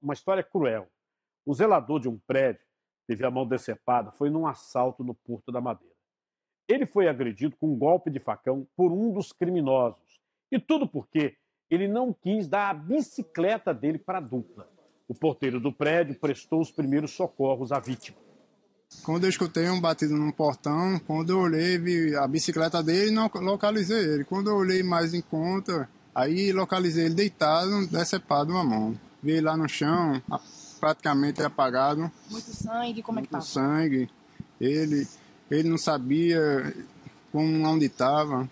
uma história cruel. O zelador de um prédio teve a mão decepada, foi num assalto no Porto da Madeira. Ele foi agredido com um golpe de facão por um dos criminosos. E tudo porque ele não quis dar a bicicleta dele para a dupla. O porteiro do prédio prestou os primeiros socorros à vítima. Quando eu escutei um batido no portão, quando eu olhei, vi a bicicleta dele e não localizei ele. Quando eu olhei mais em conta, aí localizei ele deitado, decepado uma mão. Vi ele lá no chão, praticamente apagado. Muito sangue, como é que Muito tá? sangue. Ele não sabia onde estava.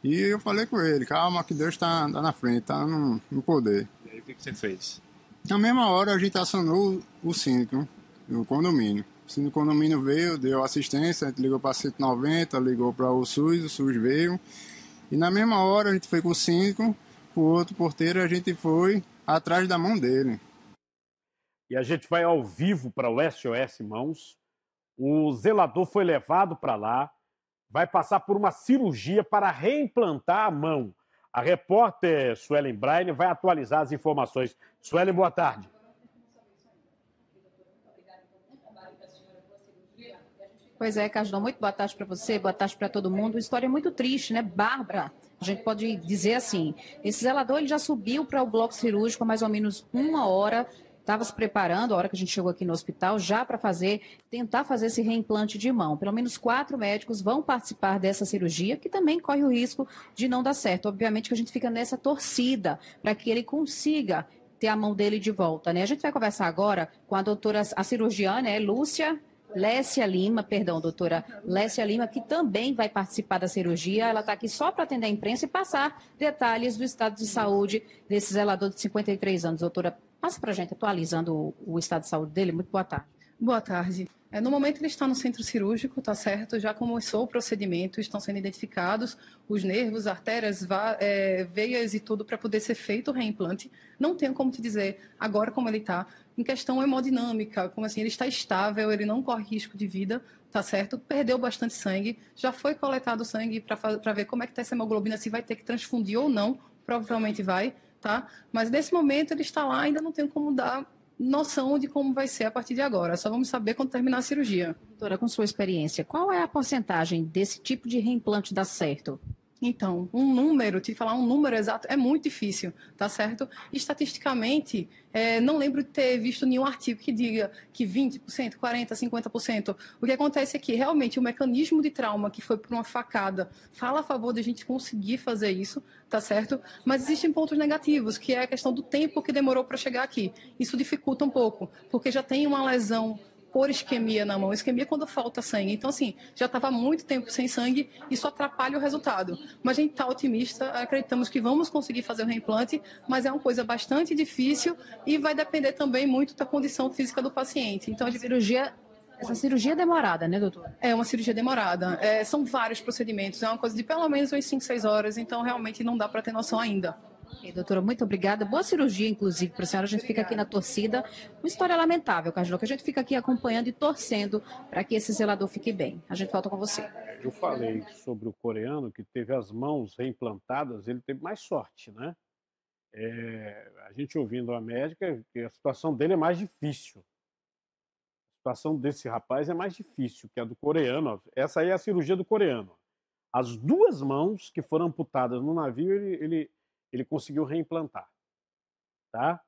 E eu falei com ele, calma que Deus está na frente, está no poder. E aí, o que você fez? Na mesma hora a gente acionou o síndico do condomínio. O síndico do condomínio veio, deu assistência, a gente ligou para 190, ligou para o SUS veio. E na mesma hora a gente foi com o síndico, o outro porteiro, a gente foi atrás da mão dele. E a gente vai ao vivo para o SOS Mãos. O zelador foi levado para lá, vai passar por uma cirurgia para reimplantar a mão. A repórter Suelen Braine vai atualizar as informações. Suelen, boa tarde. Pois é, Casdão, muito boa tarde para você, boa tarde para todo mundo. História muito triste, né? Bárbara, a gente pode dizer assim. Esse zelador ele já subiu para o bloco cirúrgico há mais ou menos uma hora, estava se preparando, a hora que a gente chegou aqui no hospital, já para tentar fazer esse reimplante de mão. Pelo menos 4 médicos vão participar dessa cirurgia, que também corre o risco de não dar certo. Obviamente que a gente fica nessa torcida para que ele consiga ter a mão dele de volta, né? A gente vai conversar agora com a doutora, a cirurgiã, né, Lécia Lima, que também vai participar da cirurgia. Ela está aqui só para atender a imprensa e passar detalhes do estado de saúde desse zelador de 53 anos. Doutora, passa para a gente, atualizando o estado de saúde dele. Muito boa tarde. Boa tarde. No momento ele está no centro cirúrgico, tá certo? Já começou o procedimento, estão sendo identificados os nervos, artérias, veias e tudo para poder ser feito o reimplante. Não tenho como te dizer agora como ele está. Em questão hemodinâmica, como assim, ele está estável, ele não corre risco de vida, tá certo? Perdeu bastante sangue, já foi coletado sangue para ver como é que está essa hemoglobina, se vai ter que transfundir ou não, provavelmente vai, tá? Mas nesse momento ele está lá, ainda não tenho como dar noção de como vai ser a partir de agora. Só vamos saber quando terminar a cirurgia. Doutora, com sua experiência, qual é a porcentagem desse tipo de reimplante dar certo? Então, te falar um número exato é muito difícil, tá certo? Estatisticamente, não lembro de ter visto nenhum artigo que diga que 20%, 40%, 50%. O que acontece é que, realmente, o mecanismo de trauma que foi por uma facada fala a favor de a gente conseguir fazer isso, tá certo? Mas existem pontos negativos, que é a questão do tempo que demorou para chegar aqui. Isso dificulta um pouco, porque já tem uma lesão por isquemia na mão. Isquemia é quando falta sangue. Então, assim, já estava muito tempo sem sangue, isso atrapalha o resultado. Mas a gente está otimista, acreditamos que vamos conseguir fazer o reimplante, mas é uma coisa bastante difícil e vai depender também muito da condição física do paciente. Então, essa cirurgia é demorada, né, doutor? É uma cirurgia demorada. São vários procedimentos, é uma coisa de pelo menos umas 5, 6 horas, então realmente não dá para ter noção ainda. Ok, doutora, muito obrigada. Boa cirurgia, inclusive, para a senhora. A gente fica aqui na torcida. Uma história lamentável, Cajuru, que a gente fica aqui acompanhando e torcendo para que esse zelador fique bem. A gente volta com você. Eu falei sobre o coreano que teve as mãos reimplantadas, ele teve mais sorte, né? A gente ouvindo a médica, que a situação dele é mais difícil. A situação desse rapaz é mais difícil que a do coreano. Essa aí é a cirurgia do coreano. As 2 mãos que foram amputadas no navio, ele conseguiu reimplantar, tá?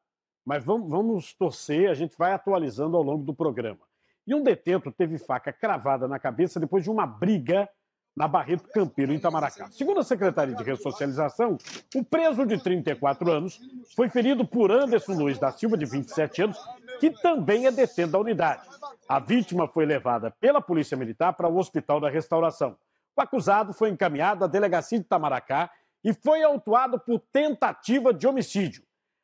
Mas vamos torcer, a gente vai atualizando ao longo do programa. E um detento teve faca cravada na cabeça depois de uma briga na Barreto Campeiro, em Itamaracá. Segundo a Secretaria de Ressocialização, o preso de 34 anos foi ferido por Anderson Luiz da Silva, de 27 anos, que também é detento da unidade. A vítima foi levada pela Polícia Militar para o Hospital da Restauração. O acusado foi encaminhado à delegacia de Itamaracá e foi autuado por tentativa de homicídio.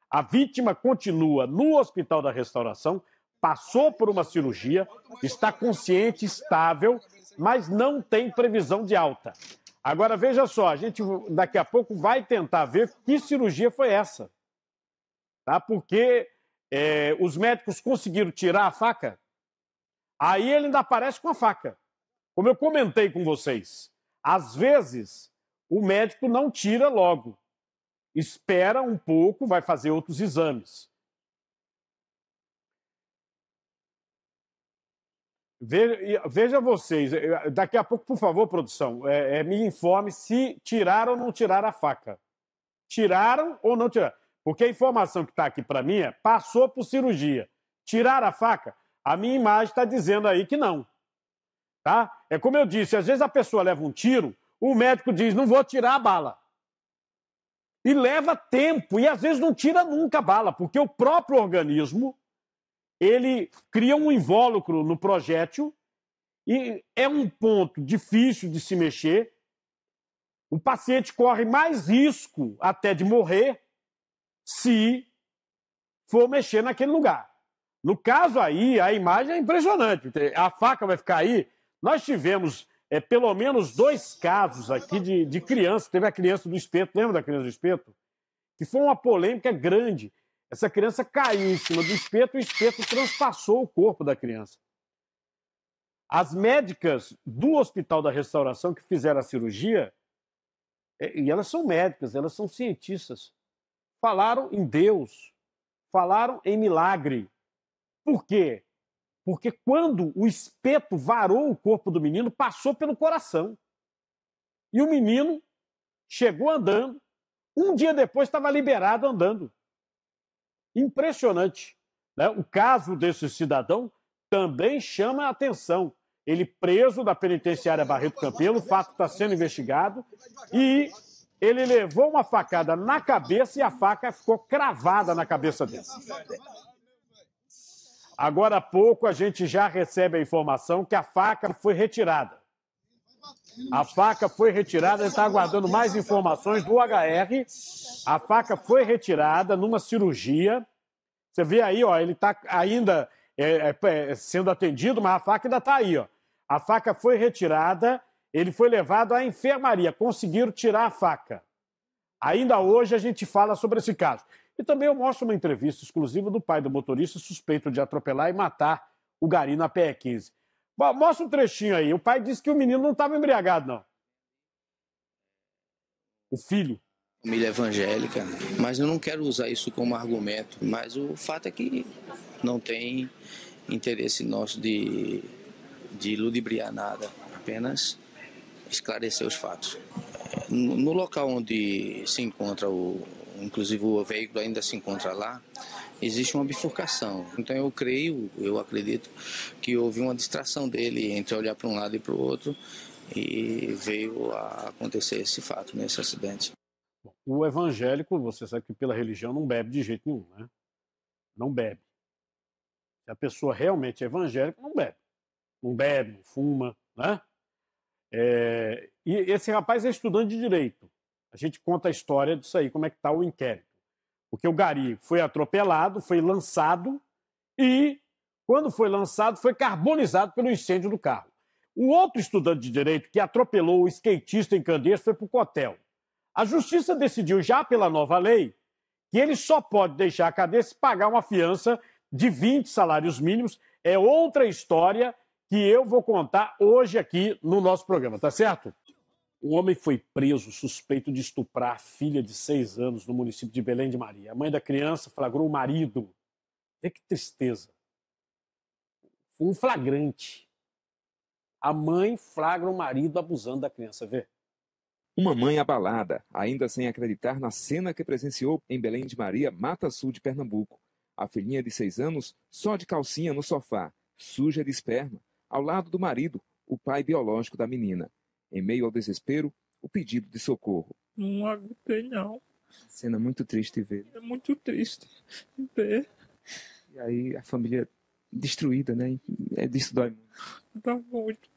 A vítima continua no Hospital da Restauração, passou por uma cirurgia, está consciente, estável, mas não tem previsão de alta. Agora, veja só, a gente daqui a pouco vai tentar ver que cirurgia foi essa. Tá? Porque os médicos conseguiram tirar a faca, aí ele ainda aparece com a faca. Como eu comentei com vocês, às vezes o médico não tira logo. Espera um pouco, vai fazer outros exames. Veja vocês, daqui a pouco, por favor, produção, me informe se tiraram ou não tiraram a faca. Tiraram ou não tiraram? Porque a informação que está aqui para mim passou por cirurgia. Tiraram a faca? A minha imagem está dizendo aí que não. Tá? É como eu disse, às vezes a pessoa leva um tiro, o médico diz, não vou tirar a bala. E leva tempo, e às vezes não tira nunca a bala, porque o próprio organismo, ele cria um invólucro no projétil, e é um ponto difícil de se mexer. O paciente corre mais risco até de morrer se for mexer naquele lugar. No caso aí, a imagem é impressionante. A faca vai ficar aí. Nós tivemos pelo menos 2 casos aqui de criança. Teve a criança do espeto, lembra da criança do espeto? Que foi uma polêmica grande. Essa criança caiu em cima do espeto e o espeto transpassou o corpo da criança. As médicas do Hospital da Restauração que fizeram a cirurgia, e elas são médicas, elas são cientistas, falaram em Deus, falaram em milagre. Por quê? Porque quando o espeto varou o corpo do menino, passou pelo coração. E o menino chegou andando, um dia depois estava liberado andando. Impressionante, né? O caso desse cidadão também chama a atenção. Ele preso da penitenciária Barreto Campelo, o fato está sendo investigado, e ele levou uma facada na cabeça e a faca ficou cravada na cabeça dele. Agora há pouco a gente já recebe a informação que a faca foi retirada. A faca foi retirada, ele está aguardando mais informações do HR. A faca foi retirada numa cirurgia. Você vê aí, ó, ele está ainda sendo atendido, mas a faca ainda está aí, ó. A faca foi retirada, ele foi levado à enfermaria, conseguiram tirar a faca. Ainda hoje a gente fala sobre esse caso. E também eu mostro uma entrevista exclusiva do pai do motorista suspeito de atropelar e matar o gari na PE15. Bom, mostra um trechinho aí. O pai disse que o menino não estava embriagado, não. O filho. Família evangélica, mas eu não quero usar isso como argumento. Mas o fato é que não tem interesse nosso de ludibriar nada, apenas esclarecer os fatos. No local onde se encontra inclusive o veículo ainda se encontra lá, existe uma bifurcação. Então eu acredito que houve uma distração dele entre olhar para um lado e para o outro e veio a acontecer esse fato, nesse acidente. O evangélico, você sabe que pela religião não bebe de jeito nenhum, né? Não bebe. Se a pessoa realmente é evangélica, não bebe. Não bebe, não fuma, né? E esse rapaz é estudante de Direito. A gente conta a história disso aí, como é que está o inquérito. Porque o gari foi atropelado, foi lançado e, quando foi lançado, foi carbonizado pelo incêndio do carro. O outro estudante de Direito que atropelou o skatista em Candeias foi para o Cotel. A Justiça decidiu, já pela nova lei, que ele só pode deixar a cadeia se pagar uma fiança de 20 salários mínimos. É outra história que eu vou contar hoje aqui no nosso programa, tá certo? Um homem foi preso suspeito de estuprar a filha de 6 anos no município de Belém de Maria. A mãe da criança flagrou o marido. Vê que tristeza. Um flagrante. A mãe flagra o marido abusando da criança, vê? Uma mãe abalada, ainda sem acreditar na cena que presenciou em Belém de Maria, Mata Sul de Pernambuco. A filhinha de 6 anos, só de calcinha no sofá, suja de esperma, ao lado do marido, o pai biológico da menina. Em meio ao desespero, o pedido de socorro. Não aguentei, não. Cena muito triste ver. É muito triste ver. E aí a família destruída, né? Disso dói muito. Dá muito.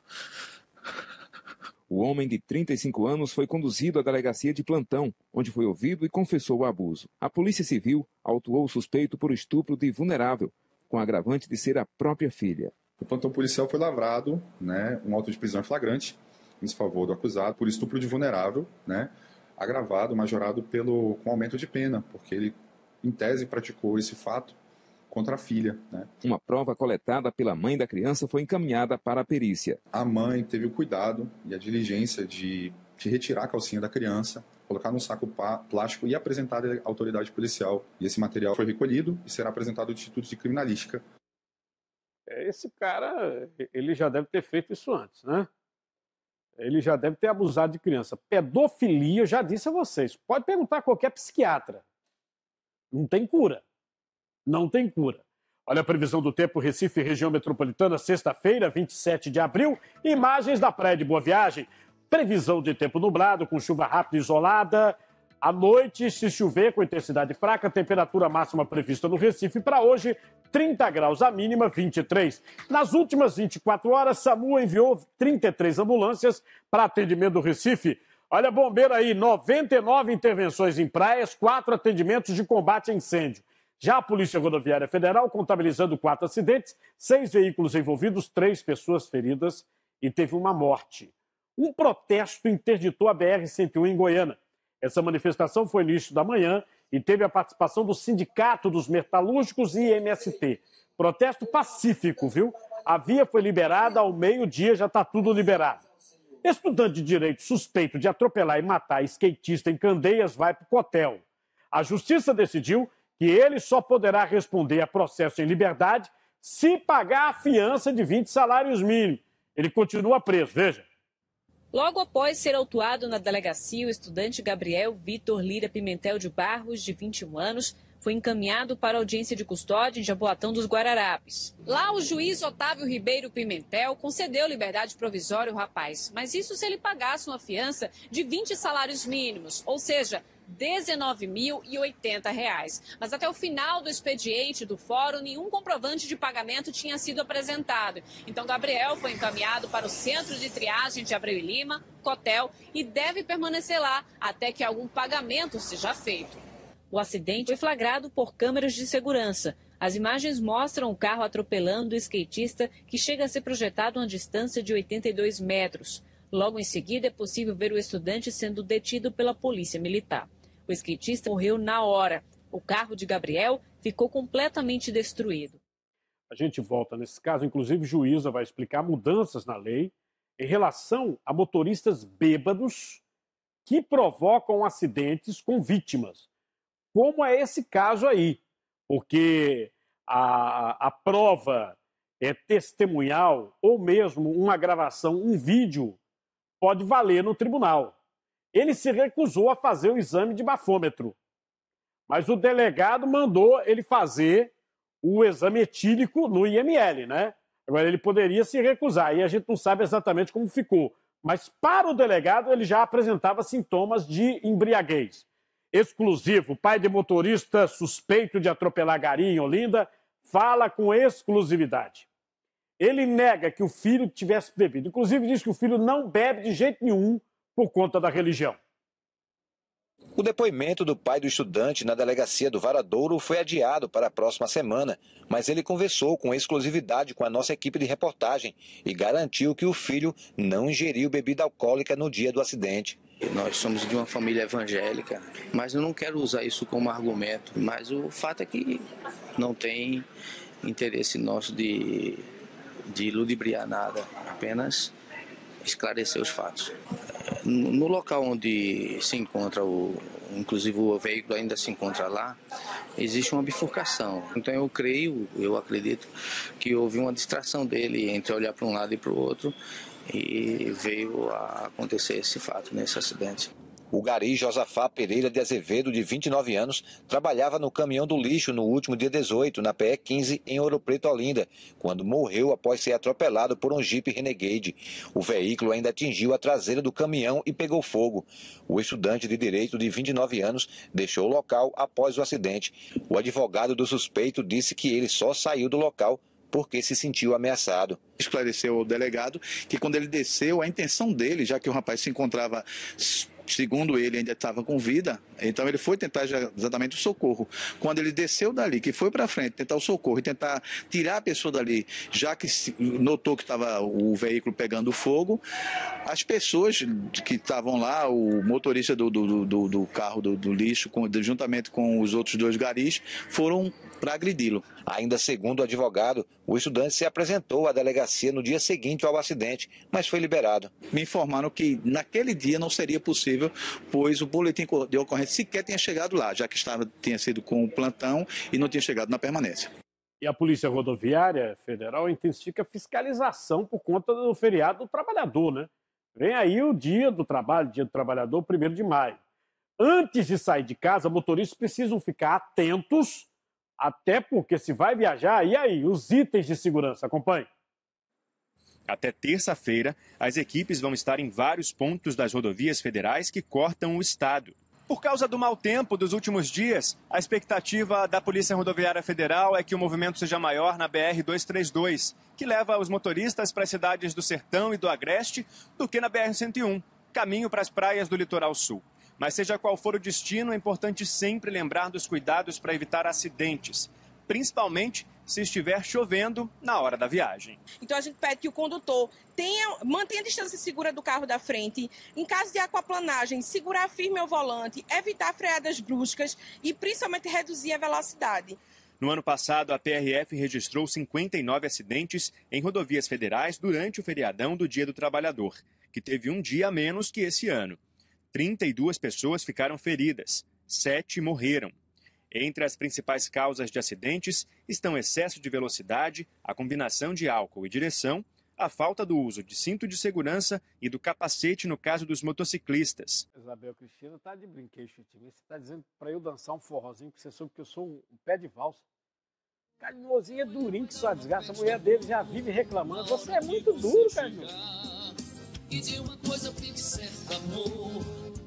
O homem de 35 anos foi conduzido à delegacia de plantão, onde foi ouvido e confessou o abuso. A Polícia Civil autuou o suspeito por estupro de vulnerável, com agravante de ser a própria filha. O plantão policial foi lavrado, né, um auto de prisão em flagrante em favor do acusado por estupro de vulnerável, né, agravado, majorado com aumento de pena, porque ele, em tese, praticou esse fato contra a filha, né. Uma prova coletada pela mãe da criança foi encaminhada para a perícia. A mãe teve o cuidado e a diligência de retirar a calcinha da criança, colocar num saco plástico e apresentar à autoridade policial. E esse material foi recolhido e será apresentado ao Instituto de Criminalística. Esse cara, ele já deve ter feito isso antes, né? Ele já deve ter abusado de criança. Pedofilia, eu já disse a vocês, pode perguntar a qualquer psiquiatra. Não tem cura. Não tem cura. Olha a previsão do tempo, Recife, região metropolitana, sexta-feira, 27 de abril. Imagens da praia de Boa Viagem. Previsão de tempo nublado, com chuva rápida e isolada. À noite, se chover com intensidade fraca, temperatura máxima prevista no Recife para hoje, 30 graus, a mínima 23. Nas últimas 24 horas, SAMU enviou 33 ambulâncias para atendimento do Recife. Olha, bombeiro aí, 99 intervenções em praias, 4 atendimentos de combate a incêndio. Já a Polícia Rodoviária Federal, contabilizando 4 acidentes, 6 veículos envolvidos, 3 pessoas feridas e teve uma morte. Um protesto interditou a BR-101 em Goiânia. Essa manifestação foi no início da manhã e teve a participação do Sindicato dos Metalúrgicos e MST. Protesto pacífico, viu? A via foi liberada ao meio-dia, já está tudo liberado. Estudante de direito suspeito de atropelar e matar skatista em Candeias vai para o Cotel. A justiça decidiu que ele só poderá responder a processo em liberdade se pagar a fiança de 20 salários mínimos. Ele continua preso, veja. Logo após ser autuado na delegacia, o estudante Gabriel Vitor Lira Pimentel de Barros, de 21 anos, foi encaminhado para a audiência de custódia em Jaboatão dos Guararapes. Lá, o juiz Otávio Ribeiro Pimentel concedeu liberdade provisória ao rapaz, mas isso se ele pagasse uma fiança de 20 salários mínimos, ou seja, R$ 19.080. Mas até o final do expediente do fórum, nenhum comprovante de pagamento tinha sido apresentado. Então, Gabriel foi encaminhado para o Centro de Triagem de Abreu e Lima, Cotel, e deve permanecer lá até que algum pagamento seja feito. O acidente foi flagrado por câmeras de segurança. As imagens mostram o carro atropelando o skatista, que chega a ser projetado a uma distância de 82 metros. Logo em seguida, é possível ver o estudante sendo detido pela polícia militar. O skatista morreu na hora. O carro de Gabriel ficou completamente destruído. A gente volta nesse caso, inclusive, juíza vai explicar mudanças na lei em relação a motoristas bêbados que provocam acidentes com vítimas. Como é esse caso aí? Porque a prova é testemunhal ou mesmo uma gravação, um vídeo, pode valer no tribunal. Ele se recusou a fazer o exame de bafômetro, mas o delegado mandou ele fazer o exame etílico no IML, né? Agora, ele poderia se recusar, e a gente não sabe exatamente como ficou. Mas para o delegado, ele já apresentava sintomas de embriaguez. Exclusivo, pai de motorista suspeito de atropelar gari em Olinda, fala com exclusividade. Ele nega que o filho tivesse bebido. Inclusive, diz que o filho não bebe de jeito nenhum por conta da religião. O depoimento do pai do estudante na delegacia do Varadouro foi adiado para a próxima semana, mas ele conversou com exclusividade com a nossa equipe de reportagem e garantiu que o filho não ingeriu bebida alcoólica no dia do acidente. Nós somos de uma família evangélica, mas eu não quero usar isso como argumento. Mas o fato é que não tem interesse nosso de ludibriar nada, apenas esclarecer os fatos. No local onde se encontra inclusive o veículo ainda se encontra lá, existe uma bifurcação. Então eu acredito que houve uma distração dele entre olhar para um lado e para o outro e veio a acontecer esse fato, nesse acidente. O gari Josafá Pereira de Azevedo, de 29 anos, trabalhava no caminhão do lixo no último dia 18, na PE 15, em Ouro Preto, Olinda, quando morreu após ser atropelado por um Jeep Renegade. O veículo ainda atingiu a traseira do caminhão e pegou fogo. O estudante de direito, de 29 anos, deixou o local após o acidente. O advogado do suspeito disse que ele só saiu do local porque se sentiu ameaçado. Esclareceu ao delegado que quando ele desceu, a intenção dele, já que o rapaz se encontrava, segundo ele, ainda estava com vida, então ele foi tentar exatamente o socorro. Quando ele desceu dali, que foi para frente tentar o socorro e tentar tirar a pessoa dali, já que notou que estava o veículo pegando fogo, as pessoas que estavam lá, o motorista do carro do lixo, juntamente com os outros 2 garis, foram para agredi-lo. Ainda segundo o advogado, o estudante se apresentou à delegacia no dia seguinte ao acidente, mas foi liberado. Me informaram que naquele dia não seria possível, pois o boletim de ocorrência sequer tinha chegado lá, já que tinha sido com o plantão e não tinha chegado na permanência. E a Polícia Rodoviária Federal intensifica a fiscalização por conta do feriado do trabalhador, né? Vem aí o Dia do Trabalho, Dia do Trabalhador, 1º de maio. Antes de sair de casa, motoristas precisam ficar atentos, até porque se vai viajar, e aí, os itens de segurança, acompanhe. Até terça-feira, as equipes vão estar em vários pontos das rodovias federais que cortam o estado. Por causa do mau tempo dos últimos dias, a expectativa da Polícia Rodoviária Federal é que o movimento seja maior na BR-232, que leva os motoristas para as cidades do Sertão e do Agreste, do que na BR-101, caminho para as praias do litoral sul. Mas seja qual for o destino, é importante sempre lembrar dos cuidados para evitar acidentes, principalmente se estiver chovendo na hora da viagem. Então a gente pede que o condutor mantenha a distância segura do carro da frente, em caso de aquaplanagem, segurar firme o volante, evitar freadas bruscas e principalmente reduzir a velocidade. No ano passado, a PRF registrou 59 acidentes em rodovias federais durante o feriadão do Dia do Trabalhador, que teve um dia a menos que esse ano. 32 pessoas ficaram feridas, 7 morreram. Entre as principais causas de acidentes estão excesso de velocidade, a combinação de álcool e direção, a falta do uso de cinto de segurança e do capacete no caso dos motociclistas. Isabel Cristina está de brinquedo, você está dizendo para eu dançar um forrozinho, porque você soube que eu sou um pé de valsa. Carinhosinho é durinho que só desgasta, a mulher dele já vive reclamando. Você é muito duro, Carinhoso. E de uma coisa fique certo, amor,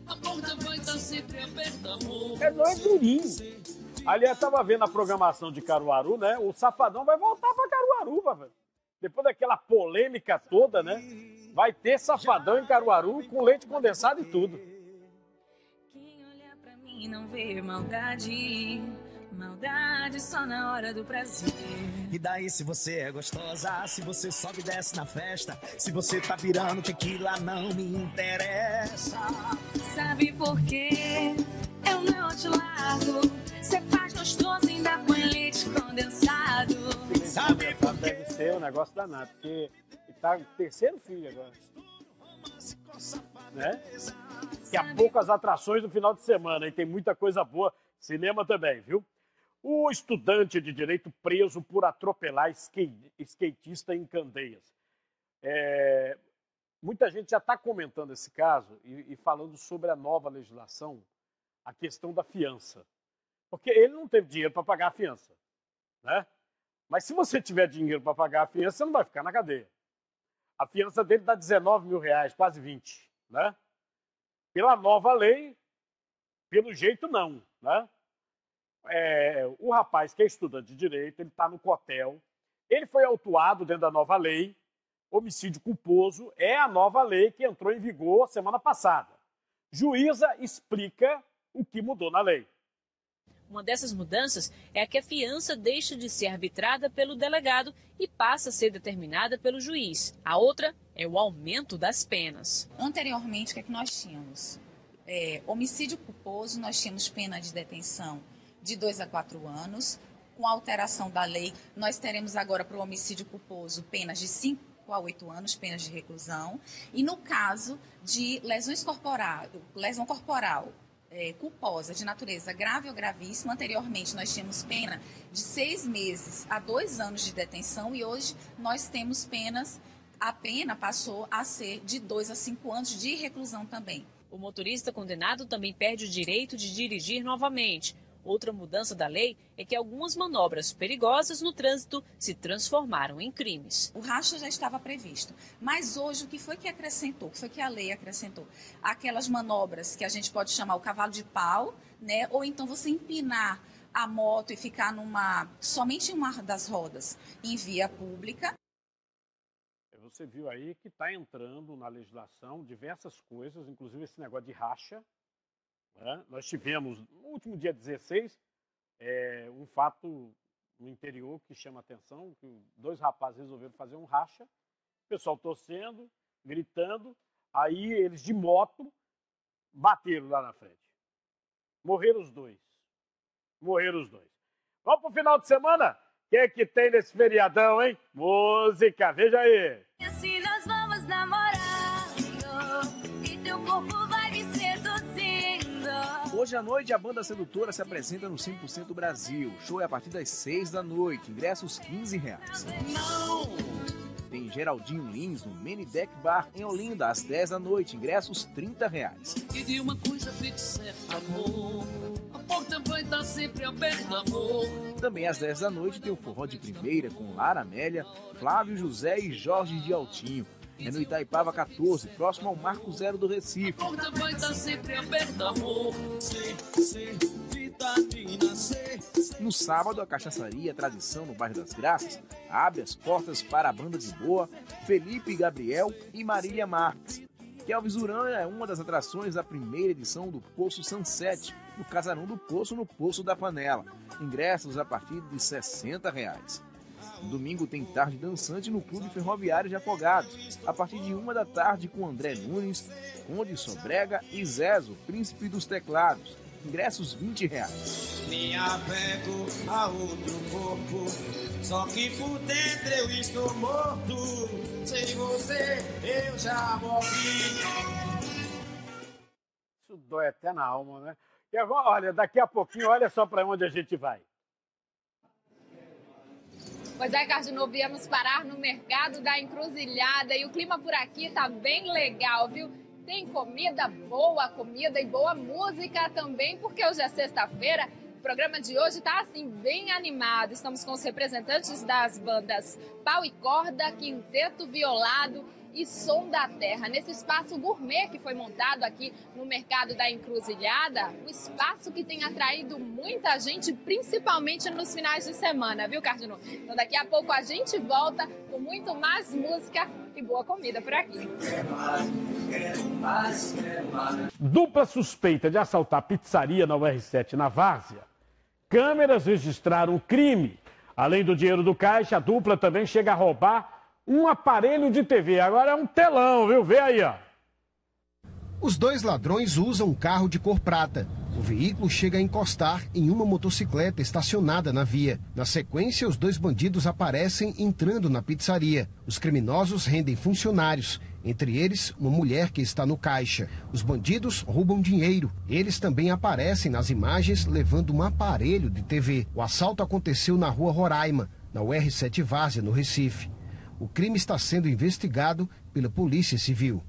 a porta vai estar sempre aberta, amor. Carinhoso é durinho. Aliás, estava vendo a programação de Caruaru, né? O Safadão vai voltar para Caruaru, velho. Depois daquela polêmica toda, né? Vai ter Safadão em Caruaru com leite condensado e tudo. Quem olha pra mim não vê maldade, maldade só na hora do prazer. E daí se você é gostosa, se você sobe e desce na festa, se você tá pirando que aquilo lá não me interessa. Sabe por quê? Eu não te largo. Você faz gostoso, ainda põe leite condensado. Sabe por quê? Deve ser um negócio danado, porque tá o terceiro filho agora. Né? Daqui a pouco as atrações do final de semana, e tem muita coisa boa. Cinema também, viu? O estudante de direito preso por atropelar skatista em Candeias. Muita gente já está comentando esse caso e falando sobre a nova legislação, a questão da fiança. Porque ele não teve dinheiro para pagar a fiança, né? Mas se você tiver dinheiro para pagar a fiança, você não vai ficar na cadeia. A fiança dele dá R$19 mil, quase 20, né? Pela nova lei, pelo jeito não, né? O rapaz que é estudante de direito, ele está no cotel, ele foi autuado dentro da nova lei, homicídio culposo, é a nova lei que entrou em vigor semana passada. Juíza explica o que mudou na lei. Uma dessas mudanças é a que a fiança deixa de ser arbitrada pelo delegado e passa a ser determinada pelo juiz. A outra é o aumento das penas. Anteriormente, o que é que nós tínhamos? Homicídio culposo, nós tínhamos pena de detenção de 2 a 4 anos. Com a alteração da lei, nós teremos agora para o homicídio culposo penas de 5 a 8 anos, penas de reclusão. E no caso de lesão corporal, culposa de natureza grave ou gravíssima, anteriormente nós tínhamos pena de 6 meses a 2 anos de detenção e hoje nós temos a pena passou a ser de 2 a 5 anos de reclusão também. O motorista condenado também perde o direito de dirigir novamente. Outra mudança da lei é que algumas manobras perigosas no trânsito se transformaram em crimes. O racha já estava previsto, mas hoje o que foi que acrescentou? O que foi que a lei acrescentou? Aquelas manobras que a gente pode chamar o cavalo de pau, né? Ou então você empinar a moto e ficar somente em uma das rodas em via pública. Você viu aí que está entrando na legislação diversas coisas, inclusive esse negócio de racha. Nós tivemos, no último dia 16, um fato no interior que chama a atenção, que 2 rapazes resolveram fazer um racha, o pessoal torcendo, gritando, aí eles de moto bateram lá na frente. Morreram os dois. Vamos pro final de semana? O que é que tem nesse feriadão, hein? Música, veja aí. E assim nós vamos namorando, e teu corpo vai me seduzindo. Hoje à noite, a banda Sedutora se apresenta no 100% Brasil. O show é a partir das 6 da noite. Ingressos R$15. Tem Geraldinho Lins no Mini Deck Bar em Olinda, às 10 da noite. Ingressos R$30. E de uma coisa fique certa, amor. A porta vai estar sempre aberta, amor. Também às 10 da noite tem o Forró de Primeira com Lara Amélia, Flávio José e Jorge de Altinho. É no Itaipava 14, próximo ao Marco Zero do Recife. A porta vai estar sempre aberta, amor. No sábado, a Cachaçaria Tradição no bairro das Graças abre as portas para a banda de boa Felipe Gabriel e Marília Marques. Kelvis Urânia é uma das atrações da primeira edição do Poço Sunset, no Casarão do Poço, no Poço da Panela. Ingressos a partir de R$60. No domingo tem tarde dançante no Clube Ferroviário de Afogados, a partir de 1 da tarde com André Nunes, Conde Sobrega e Zezo, Príncipe dos Teclados. Ingressos R$20. Me apego a outro corpo, só que por dentro eu estou morto. Sem você eu já morri. Isso dói até na alma, né? E agora, olha, daqui a pouquinho, olha só para onde a gente vai. Pois é, Cardinô, viemos parar no mercado da Encruzilhada e o clima por aqui tá bem legal, viu? Tem comida e boa música também, porque hoje é sexta-feira. O programa de hoje tá assim, bem animado. Estamos com os representantes das bandas Pau e Corda, Quinteto Violado e Som da Terra. Nesse espaço gourmet que foi montado aqui no mercado da Encruzilhada, um espaço que tem atraído muita gente, principalmente nos finais de semana, viu, Cardinô? Então daqui a pouco a gente volta com muito mais música e boa comida por aqui. Dupla suspeita de assaltar pizzaria na UR7 na Várzea. Câmeras registraram o crime. Além do dinheiro do caixa, a dupla também chega a roubar um aparelho de TV. Agora é um telão, viu? Vê aí, ó. Os dois ladrões usam um carro de cor prata. O veículo chega a encostar em uma motocicleta estacionada na via. Na sequência, os dois bandidos aparecem entrando na pizzaria. Os criminosos rendem funcionários, entre eles uma mulher que está no caixa. Os bandidos roubam dinheiro. Eles também aparecem nas imagens levando um aparelho de TV. O assalto aconteceu na rua Roraima, na UR7 Várzea, no Recife. O crime está sendo investigado pela Polícia Civil.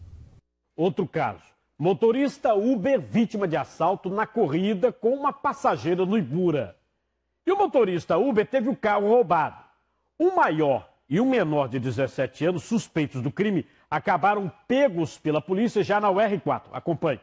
Outro caso. Motorista Uber vítima de assalto na corrida com uma passageira no Ibura. E o motorista Uber teve o carro roubado. O maior e o menor de 17 anos, suspeitos do crime, acabaram pegos pela polícia já na UR4. Acompanhe.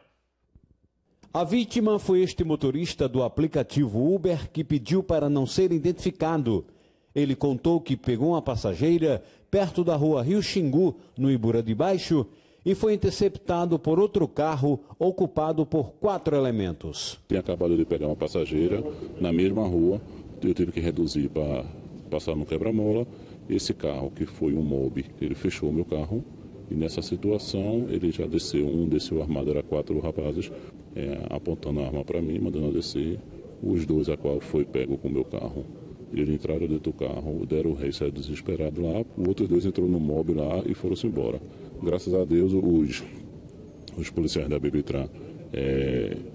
A vítima foi este motorista do aplicativo Uber que pediu para não ser identificado. Ele contou que pegou uma passageira perto da rua Rio Xingu, no Ibura de Baixo, e foi interceptado por outro carro ocupado por 4 elementos. Tinha acabado de pegar uma passageira na mesma rua, eu tive que reduzir para passar no quebra-mola. Esse carro, que foi um Mobi, ele fechou o meu carro e nessa situação ele já desceu, um desceu armado, era 4 rapazes, apontando a arma para mim, mandando eu descer, os 2 a qual foi pego com o meu carro. Eles entraram dentro do carro, deram o rei, saiu desesperado lá, os outros 2 entrou no Mobi lá e foram-se embora. Graças a Deus, os policiais da BBTran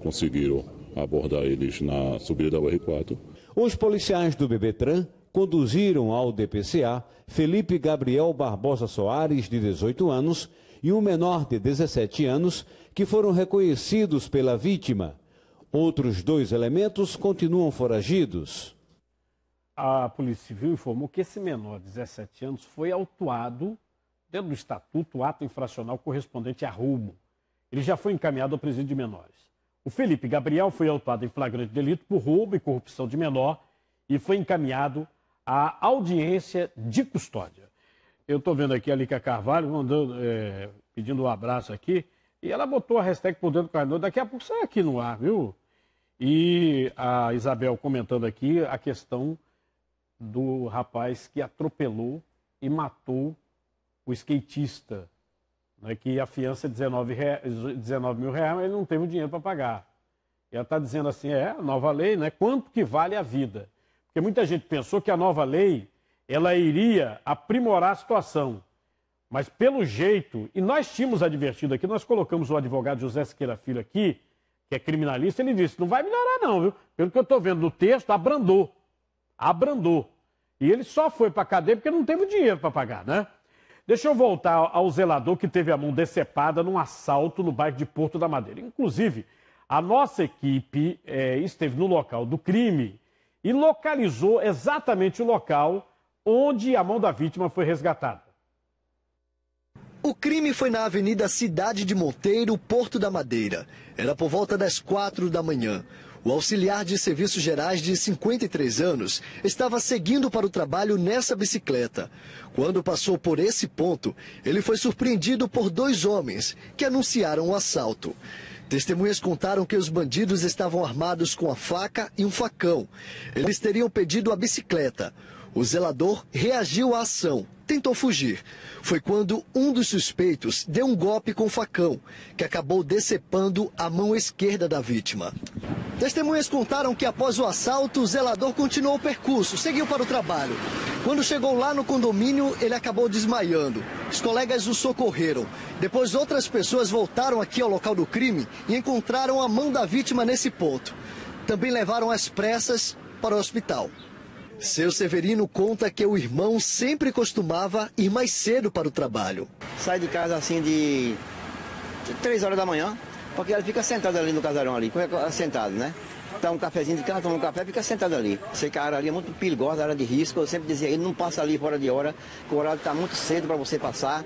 conseguiram abordar eles na subida da UR4. Os policiais do BBTran conduziram ao DPCA Felipe Gabriel Barbosa Soares, de 18 anos, e um menor de 17 anos, que foram reconhecidos pela vítima. Outros 2 elementos continuam foragidos. A Polícia Civil informou que esse menor de 17 anos foi autuado dentro do Estatuto, ato infracional correspondente a roubo. Ele já foi encaminhado ao presídio de menores. O Felipe Gabriel foi autuado em flagrante delito por roubo e corrupção de menor e foi encaminhado à audiência de custódia. Eu estou vendo aqui a Lica Carvalho mandando, pedindo um abraço aqui, e ela botou a hashtag Por Dentro do Carnaval. Daqui a pouco sai aqui no ar, viu? E a Isabel comentando aqui a questão do rapaz que atropelou e matou o skatista, né, que a fiança é 19 mil reais, mas ele não teve o dinheiro para pagar. E ela está dizendo assim, a nova lei, né, quanto que vale a vida? Porque muita gente pensou que a nova lei ela iria aprimorar a situação. Mas pelo jeito, e nós tínhamos advertido aqui, nós colocamos o advogado José Siqueira Filho aqui, que é criminalista, ele disse, não vai melhorar não, viu? Pelo que eu estou vendo no texto, abrandou. E ele só foi para a cadeia porque não teve dinheiro para pagar, né? Deixa eu voltar ao zelador que teve a mão decepada num assalto no bairro de Porto da Madeira. Inclusive, a nossa equipe esteve no local do crime e localizou exatamente o local onde a mão da vítima foi resgatada. O crime foi na Avenida Cidade de Monteiro, Porto da Madeira. Era por volta das 4 da manhã. O auxiliar de serviços gerais de 53 anos estava seguindo para o trabalho nessa bicicleta. Quando passou por esse ponto, ele foi surpreendido por 2 homens que anunciaram o assalto. Testemunhas contaram que os bandidos estavam armados com a faca e um facão. Eles teriam pedido a bicicleta. O zelador reagiu à ação, tentou fugir. Foi quando um dos suspeitos deu um golpe com o facão, que acabou decepando a mão esquerda da vítima. Testemunhas contaram que após o assalto, o zelador continuou o percurso, seguiu para o trabalho. Quando chegou lá no condomínio, ele acabou desmaiando. Os colegas o socorreram. Depois, outras pessoas voltaram aqui ao local do crime e encontraram a mão da vítima nesse ponto. Também levaram às pressas para o hospital. Seu Severino conta que o irmão sempre costumava ir mais cedo para o trabalho. Sai de casa assim de 3 horas da manhã, porque ele fica sentado ali no casarão ali, sentado, né? Dá um cafezinho de casa, toma um café, fica sentado ali. Sei que a área ali é muito perigosa, a área de risco. Eu sempre dizia, ele não passa ali fora de hora, que o horário está muito cedo para você passar.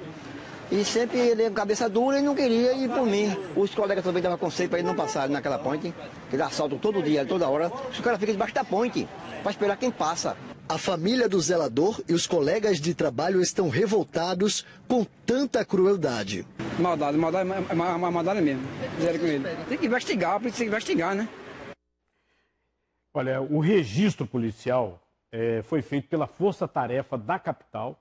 E sempre ele, cabeça dura, e não queria ir por mim. Os colegas também davam conselho para ele não passar naquela ponte, que dá assalto todo dia, toda hora. Os caras ficam debaixo da ponte, para esperar quem passa. A família do zelador e os colegas de trabalho estão revoltados com tanta crueldade. Maldade mesmo. Fizeram com ele. Tem que investigar, precisa investigar, né? Olha, o registro policial foi feito pela Força Tarefa da capital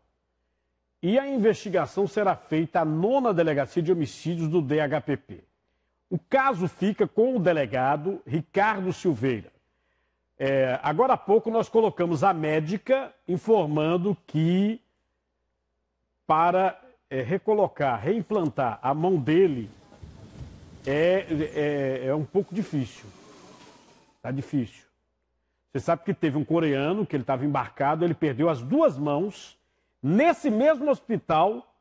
e a investigação será feita à 9ª Delegacia de Homicídios do DHPP. O caso fica com o delegado Ricardo Silveira. Agora há pouco nós colocamos a médica informando que para reimplantar a mão dele é um pouco difícil. Está difícil. Você sabe que teve um coreano que ele estava embarcado, ele perdeu as 2 mãos. Nesse mesmo hospital,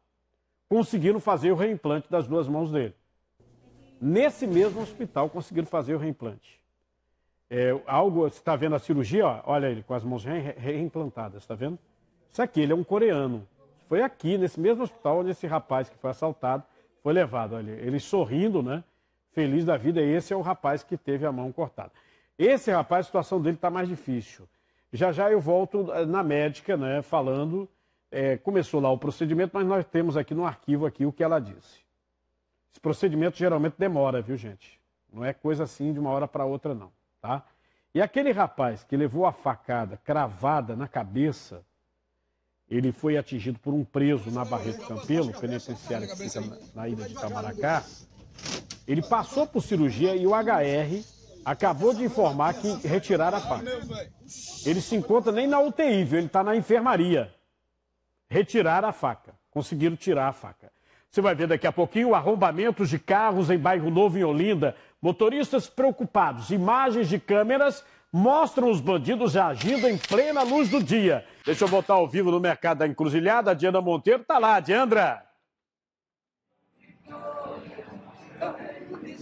conseguiram fazer o reimplante das 2 mãos dele. Nesse mesmo hospital, conseguiram fazer o reimplante. Você está vendo a cirurgia? Ó, olha ele com as mãos reimplantadas, está vendo? Isso aqui, ele é um coreano. Foi aqui, nesse mesmo hospital, onde esse rapaz que foi assaltado foi levado. Olha, ele sorrindo, né? Feliz da vida. Esse é o rapaz que teve a mão cortada. Esse rapaz, a situação dele está mais difícil. Já já eu volto na médica, né? Falando... começou lá o procedimento, mas nós temos aqui no arquivo aqui o que ela disse. Esse procedimento geralmente demora, viu, gente? Não é coisa assim de uma hora para outra, não, tá? E aquele rapaz que levou a facada cravada na cabeça, ele foi atingido por um preso na Barreto Campelo, penitenciário que fica na ilha de Itamaracá. Ele passou por cirurgia e o HR acabou de informar que retiraram a faca. Ele se encontra nem na UTI, viu? Ele está na enfermaria. Retiraram a faca, conseguiram tirar a faca. Você vai ver daqui a pouquinho arrombamentos de carros em Bairro Novo, em Olinda. Motoristas preocupados. Imagens de câmeras mostram os bandidos agindo em plena luz do dia. Deixa eu voltar ao vivo no Mercado da Encruzilhada. A Diana Monteiro está lá. Diandra.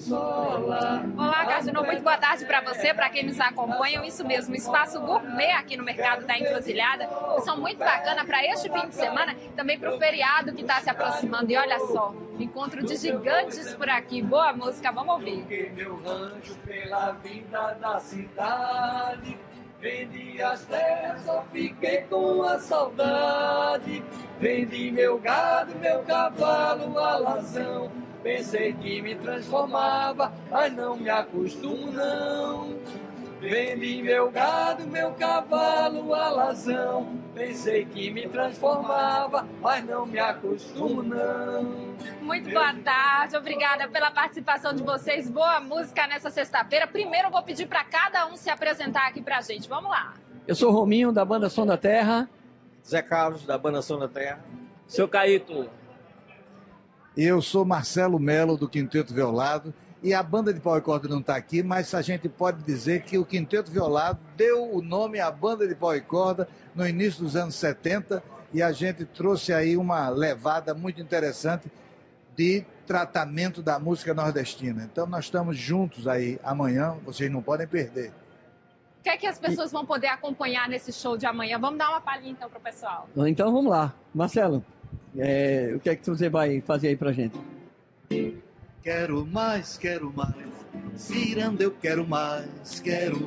Olá, Cardinô, muito boa tarde para você, para quem nos acompanha. Isso mesmo, espaço gourmet aqui no Mercado da Encruzilhada. São muito bacana para este fim de semana, também para o feriado que está se aproximando. E olha só, encontro de gigantes por aqui. Boa música, vamos ouvir. Meu rancho pela vida da cidade, vendi as terras, só fiquei com a saudade. Vendi meu gado, meu cavalo, alazão. Pensei que me transformava, mas não me acostumo não. Vendi meu gado, meu cavalo, alazão. Pensei que me transformava, mas não me acostumo não. Muito boa tarde, obrigada pela participação de vocês. Boa música nessa sexta-feira. Primeiro eu vou pedir para cada um se apresentar aqui pra gente. Vamos lá. Eu sou o Rominho, da Banda Som da Terra. Zé Carlos, da Banda Som da Terra. Seu Caíto. Eu sou Marcelo Melo, do Quinteto Violado, E a banda de pau e corda não está aqui, mas a gente pode dizer que o Quinteto Violado deu o nome à banda de pau e corda no início dos anos 70 e a gente trouxe aí uma levada muito interessante de tratamento da música nordestina. Então nós estamos juntos aí amanhã, vocês não podem perder. O que é que as pessoas vão poder acompanhar nesse show de amanhã? Vamos dar uma palhinha então para o pessoal. Então vamos lá. Marcelo, o que é que você vai fazer aí pra gente? Quero mais, Ciranda eu quero mais, Ciranda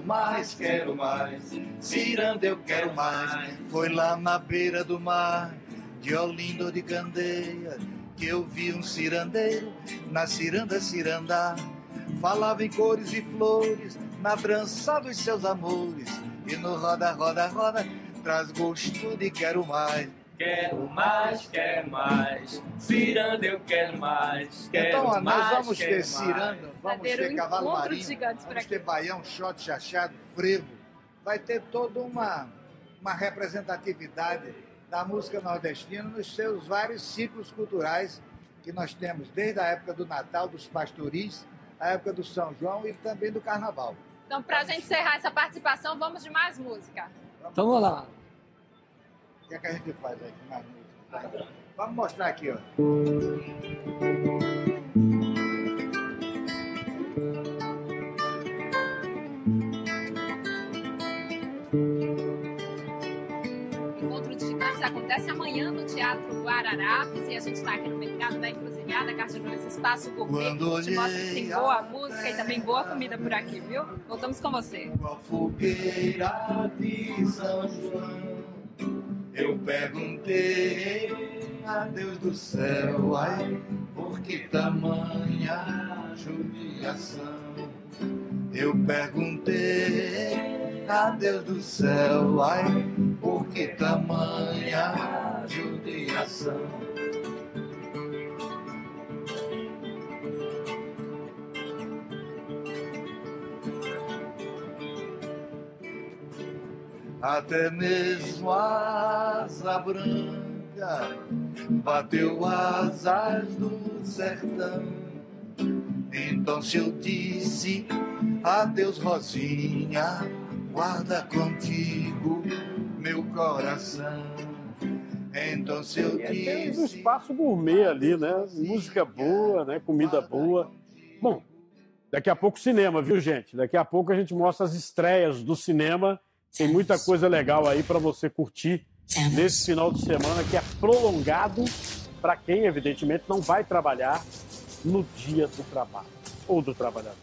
eu quero mais. Foi lá na beira do mar, de Olinda ou de Candeia, que eu vi um cirandeiro na ciranda cirandar. Falava em cores e flores, na trança dos seus amores, e no roda, roda, roda, traz gosto de quero mais. Quero mais, ciranda eu quero mais. Então, nós vamos ter ciranda, vamos ter cavalo encontro marinho, de gigantes por vamos aqui. ter baião, shot, chachado, frevo. Vai ter toda uma representatividade da música nordestina nos seus vários ciclos culturais que nós temos, desde a época do Natal, dos pastoris, a época do São João e também do Carnaval. Então, para a gente encerrar essa participação, vamos de mais música. Então vamos lá. O que é que a gente faz aqui na música? Vamos mostrar aqui, ó. O Encontro de Gigantes acontece amanhã no Teatro Guararapes e a gente está aqui no Mercado da Encruzilhada, Cartagena, esse espaço gourmet. A gente mostra que tem boa música e também boa comida por aqui, viu? Voltamos com você. Com a fogueira de São João, eu perguntei a Deus do céu, ai, por que tamanha judiação? Eu perguntei a Deus do céu, ai, por que tamanha judiação? Até mesmo a asa branca bateu asas do sertão. Então se eu disse adeus, Rosinha, guarda contigo meu coração. Então se eu Tem um disse... espaço gourmet ali, né? Música boa, né? Comida boa. Bom, daqui a pouco cinema, viu, gente? Daqui a pouco a gente mostra as estreias do cinema. Tem muita coisa legal aí para você curtir nesse final de semana, que é prolongado para quem, evidentemente, não vai trabalhar no dia do trabalho ou do trabalhador,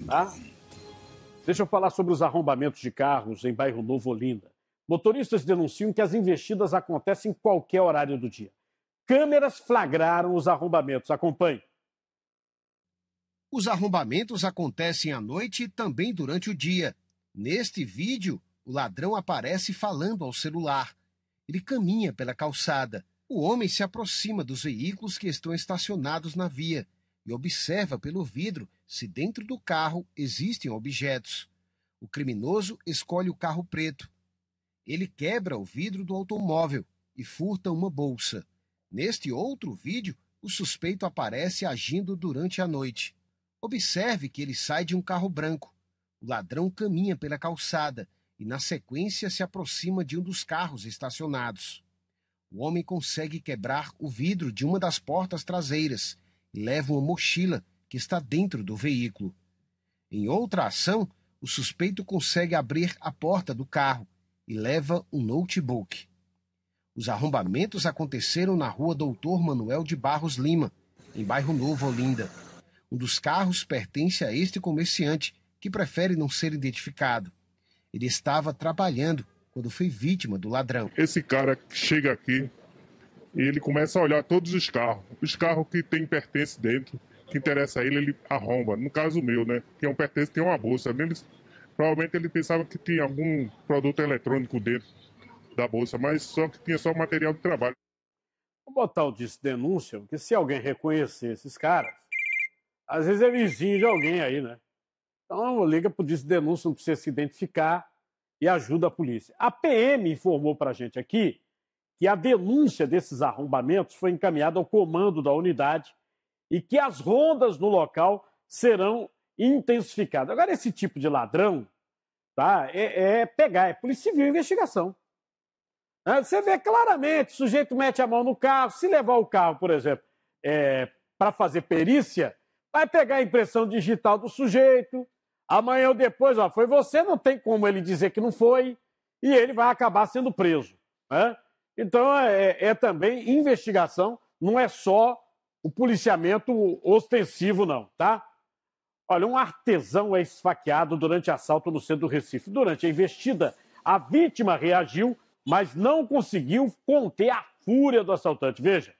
tá? Deixa eu falar sobre os arrombamentos de carros em Bairro Novo, Olinda. Motoristas denunciam que as investidas acontecem em qualquer horário do dia. Câmeras flagraram os arrombamentos. Acompanhe. Os arrombamentos acontecem à noite e também durante o dia. Neste vídeo, o ladrão aparece falando ao celular. Ele caminha pela calçada. O homem se aproxima dos veículos que estão estacionados na via e observa pelo vidro se dentro do carro existem objetos. O criminoso escolhe o carro preto. Ele quebra o vidro do automóvel e furta uma bolsa. Neste outro vídeo, o suspeito aparece agindo durante a noite. Observe que ele sai de um carro branco. O ladrão caminha pela calçada e, na sequência, se aproxima de um dos carros estacionados. O homem consegue quebrar o vidro de uma das portas traseiras e leva uma mochila que está dentro do veículo. Em outra ação, o suspeito consegue abrir a porta do carro e leva um notebook. Os arrombamentos aconteceram na rua Doutor Manuel de Barros Lima, em Bairro Novo, Olinda. Um dos carros pertence a este comerciante, que prefere não ser identificado. Ele estava trabalhando quando foi vítima do ladrão. Esse cara chega aqui e ele começa a olhar todos os carros que tem pertence dentro, que interessa a ele, ele arromba. No caso meu, né, que é um pertence, tem uma bolsa. Provavelmente ele pensava que tinha algum produto eletrônico dentro da bolsa, mas só que tinha só material de trabalho. Vou botar o disco denúncia, porque se alguém reconhecer esses caras, às vezes é vizinho de alguém aí, né? Então liga para o disco denúncia, não precisa se identificar e ajuda a polícia. A PM informou para a gente aqui que a denúncia desses arrombamentos foi encaminhada ao comando da unidade e que as rondas no local serão intensificadas. Agora, esse tipo de ladrão, tá, é Polícia Civil e investigação. Você vê claramente, o sujeito mete a mão no carro, se levar o carro, por exemplo, para fazer perícia, vai pegar a impressão digital do sujeito, amanhã ou depois, ó, foi você, não tem como ele dizer que não foi, e ele vai acabar sendo preso. Né? Então, também investigação, não é só o policiamento ostensivo, não, tá? Olha, um artesão é esfaqueado durante assalto no centro do Recife. Durante a investida, a vítima reagiu, mas não conseguiu conter a fúria do assaltante. Veja.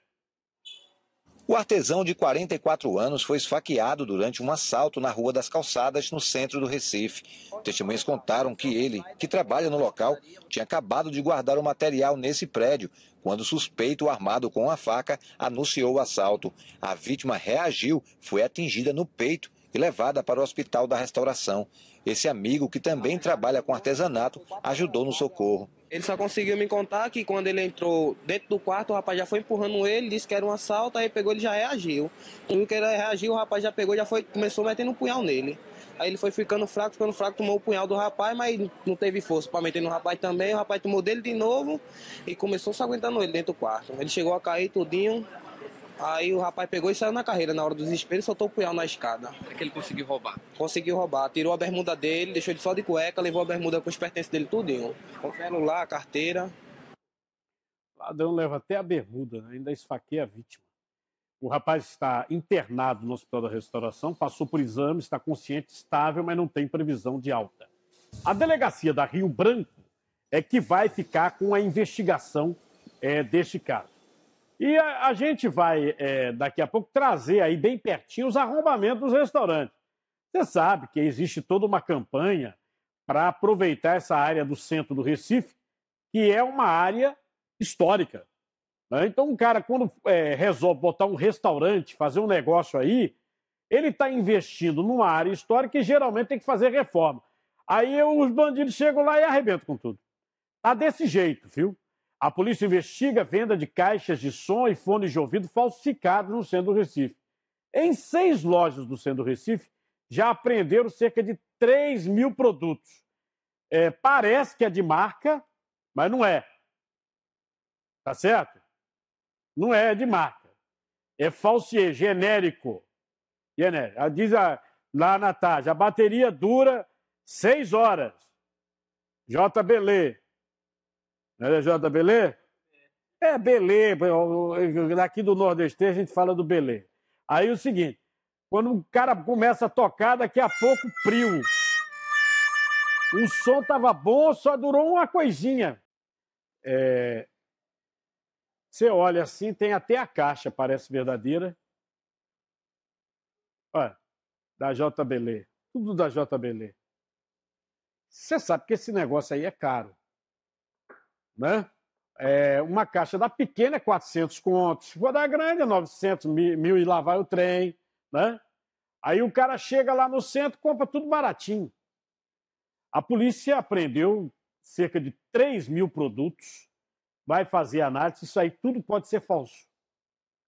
O artesão de 44 anos foi esfaqueado durante um assalto na Rua das Calçadas, no centro do Recife. Testemunhas contaram que ele, que trabalha no local, tinha acabado de guardar o material nesse prédio, quando o suspeito armado com a faca anunciou o assalto. A vítima reagiu, foi atingida no peito e levada para o Hospital da Restauração. Esse amigo, que também trabalha com artesanato, ajudou no socorro. Ele só conseguiu me contar que quando ele entrou dentro do quarto, o rapaz já foi empurrando ele, disse que era um assalto, aí pegou, ele já reagiu. E que ele reagiu, o rapaz já pegou, começou metendo um punhal nele. Aí ele foi ficando fraco, tomou o punhal do rapaz, mas não teve força para meter no rapaz também. O rapaz tomou dele de novo e começou só aguentando ele dentro do quarto. Ele chegou a cair tudinho. Aí o rapaz pegou e saiu na carreira. Na hora do desespero, soltou o punhal na escada. É que ele conseguiu roubar? Conseguiu roubar. Tirou a bermuda dele, deixou ele só de cueca, levou a bermuda com os pertences dele tudinho. Com o celular, a carteira. O ladrão leva até a bermuda, né? Ainda esfaqueia a vítima. O rapaz está internado no Hospital da Restauração, passou por exame, está consciente, estável, mas não tem previsão de alta. A delegacia da Rio Branco é que vai ficar com a investigação deste caso. E a gente vai, daqui a pouco, trazer aí bem pertinho os arrombamentos dos restaurantes. Você sabe que existe toda uma campanha para aproveitar essa área do centro do Recife, que é uma área histórica. Né? Então, um cara, quando resolve botar um restaurante, fazer um negócio aí, ele está investindo numa área histórica que geralmente tem que fazer reforma. Aí os bandidos chegam lá e arrebentam com tudo. Tá desse jeito, viu? A polícia investiga a venda de caixas de som e fones de ouvido falsificados no centro do Recife. Em 6 lojas do centro do Recife, já apreenderam cerca de 3 mil produtos. Parece que é de marca, mas não é. Tá certo? Não é de marca. É falsiê, genérico. Diz lá na tarde, a bateria dura 6 horas. JBL. Não é JBL? É Belê. Daqui do Nordeste a gente fala do Belê. Aí o seguinte, quando o cara começa a tocar, daqui a pouco frio. O som estava bom, só durou uma coisinha. Você olha assim, tem até a caixa, parece verdadeira. Olha, da JBL. Tudo da JBL. Você sabe que esse negócio aí é caro. Né? Uma caixa da pequena é 400 contos, se for da grande é 900, 1.000 e lá vai o trem, né? Aí o cara chega lá no centro, compra tudo baratinho. A polícia apreendeu cerca de 3 mil produtos, vai fazer análise, isso aí tudo pode ser falso,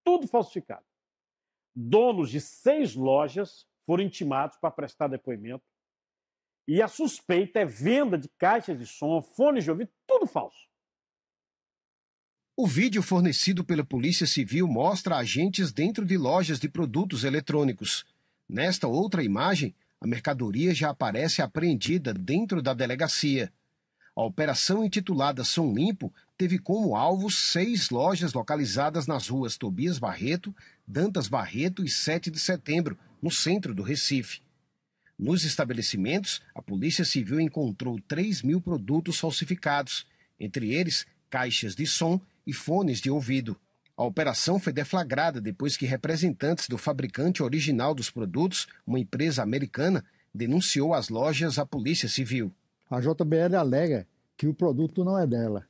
tudo falsificado. Donos de 6 lojas foram intimados para prestar depoimento e a suspeita é venda de caixas de som, fones de ouvido, tudo falso. O vídeo fornecido pela Polícia Civil mostra agentes dentro de lojas de produtos eletrônicos. Nesta outra imagem, a mercadoria já aparece apreendida dentro da delegacia. A operação intitulada Som Limpo teve como alvo 6 lojas localizadas nas ruas Tobias Barreto, Dantas Barreto e 7 de Setembro, no centro do Recife. Nos estabelecimentos, a Polícia Civil encontrou 3 mil produtos falsificados, entre eles caixas de som e fones de ouvido. A operação foi deflagrada depois que representantes do fabricante original dos produtos, uma empresa americana, denunciou as lojas à Polícia Civil. A JBL alega que o produto não é dela,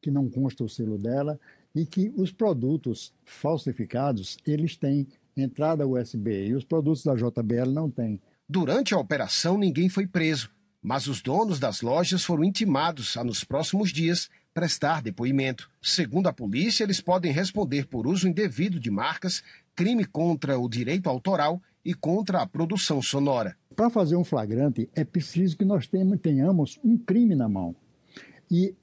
que não consta o selo dela e que os produtos falsificados, eles têm entrada USB e os produtos da JBL não têm. Durante a operação, ninguém foi preso, mas os donos das lojas foram intimados a, nos próximos dias, prestar depoimento. Segundo a polícia, eles podem responder por uso indevido de marcas, crime contra o direito autoral e contra a produção sonora. Para fazer um flagrante, é preciso que nós tenhamos um crime na mão. E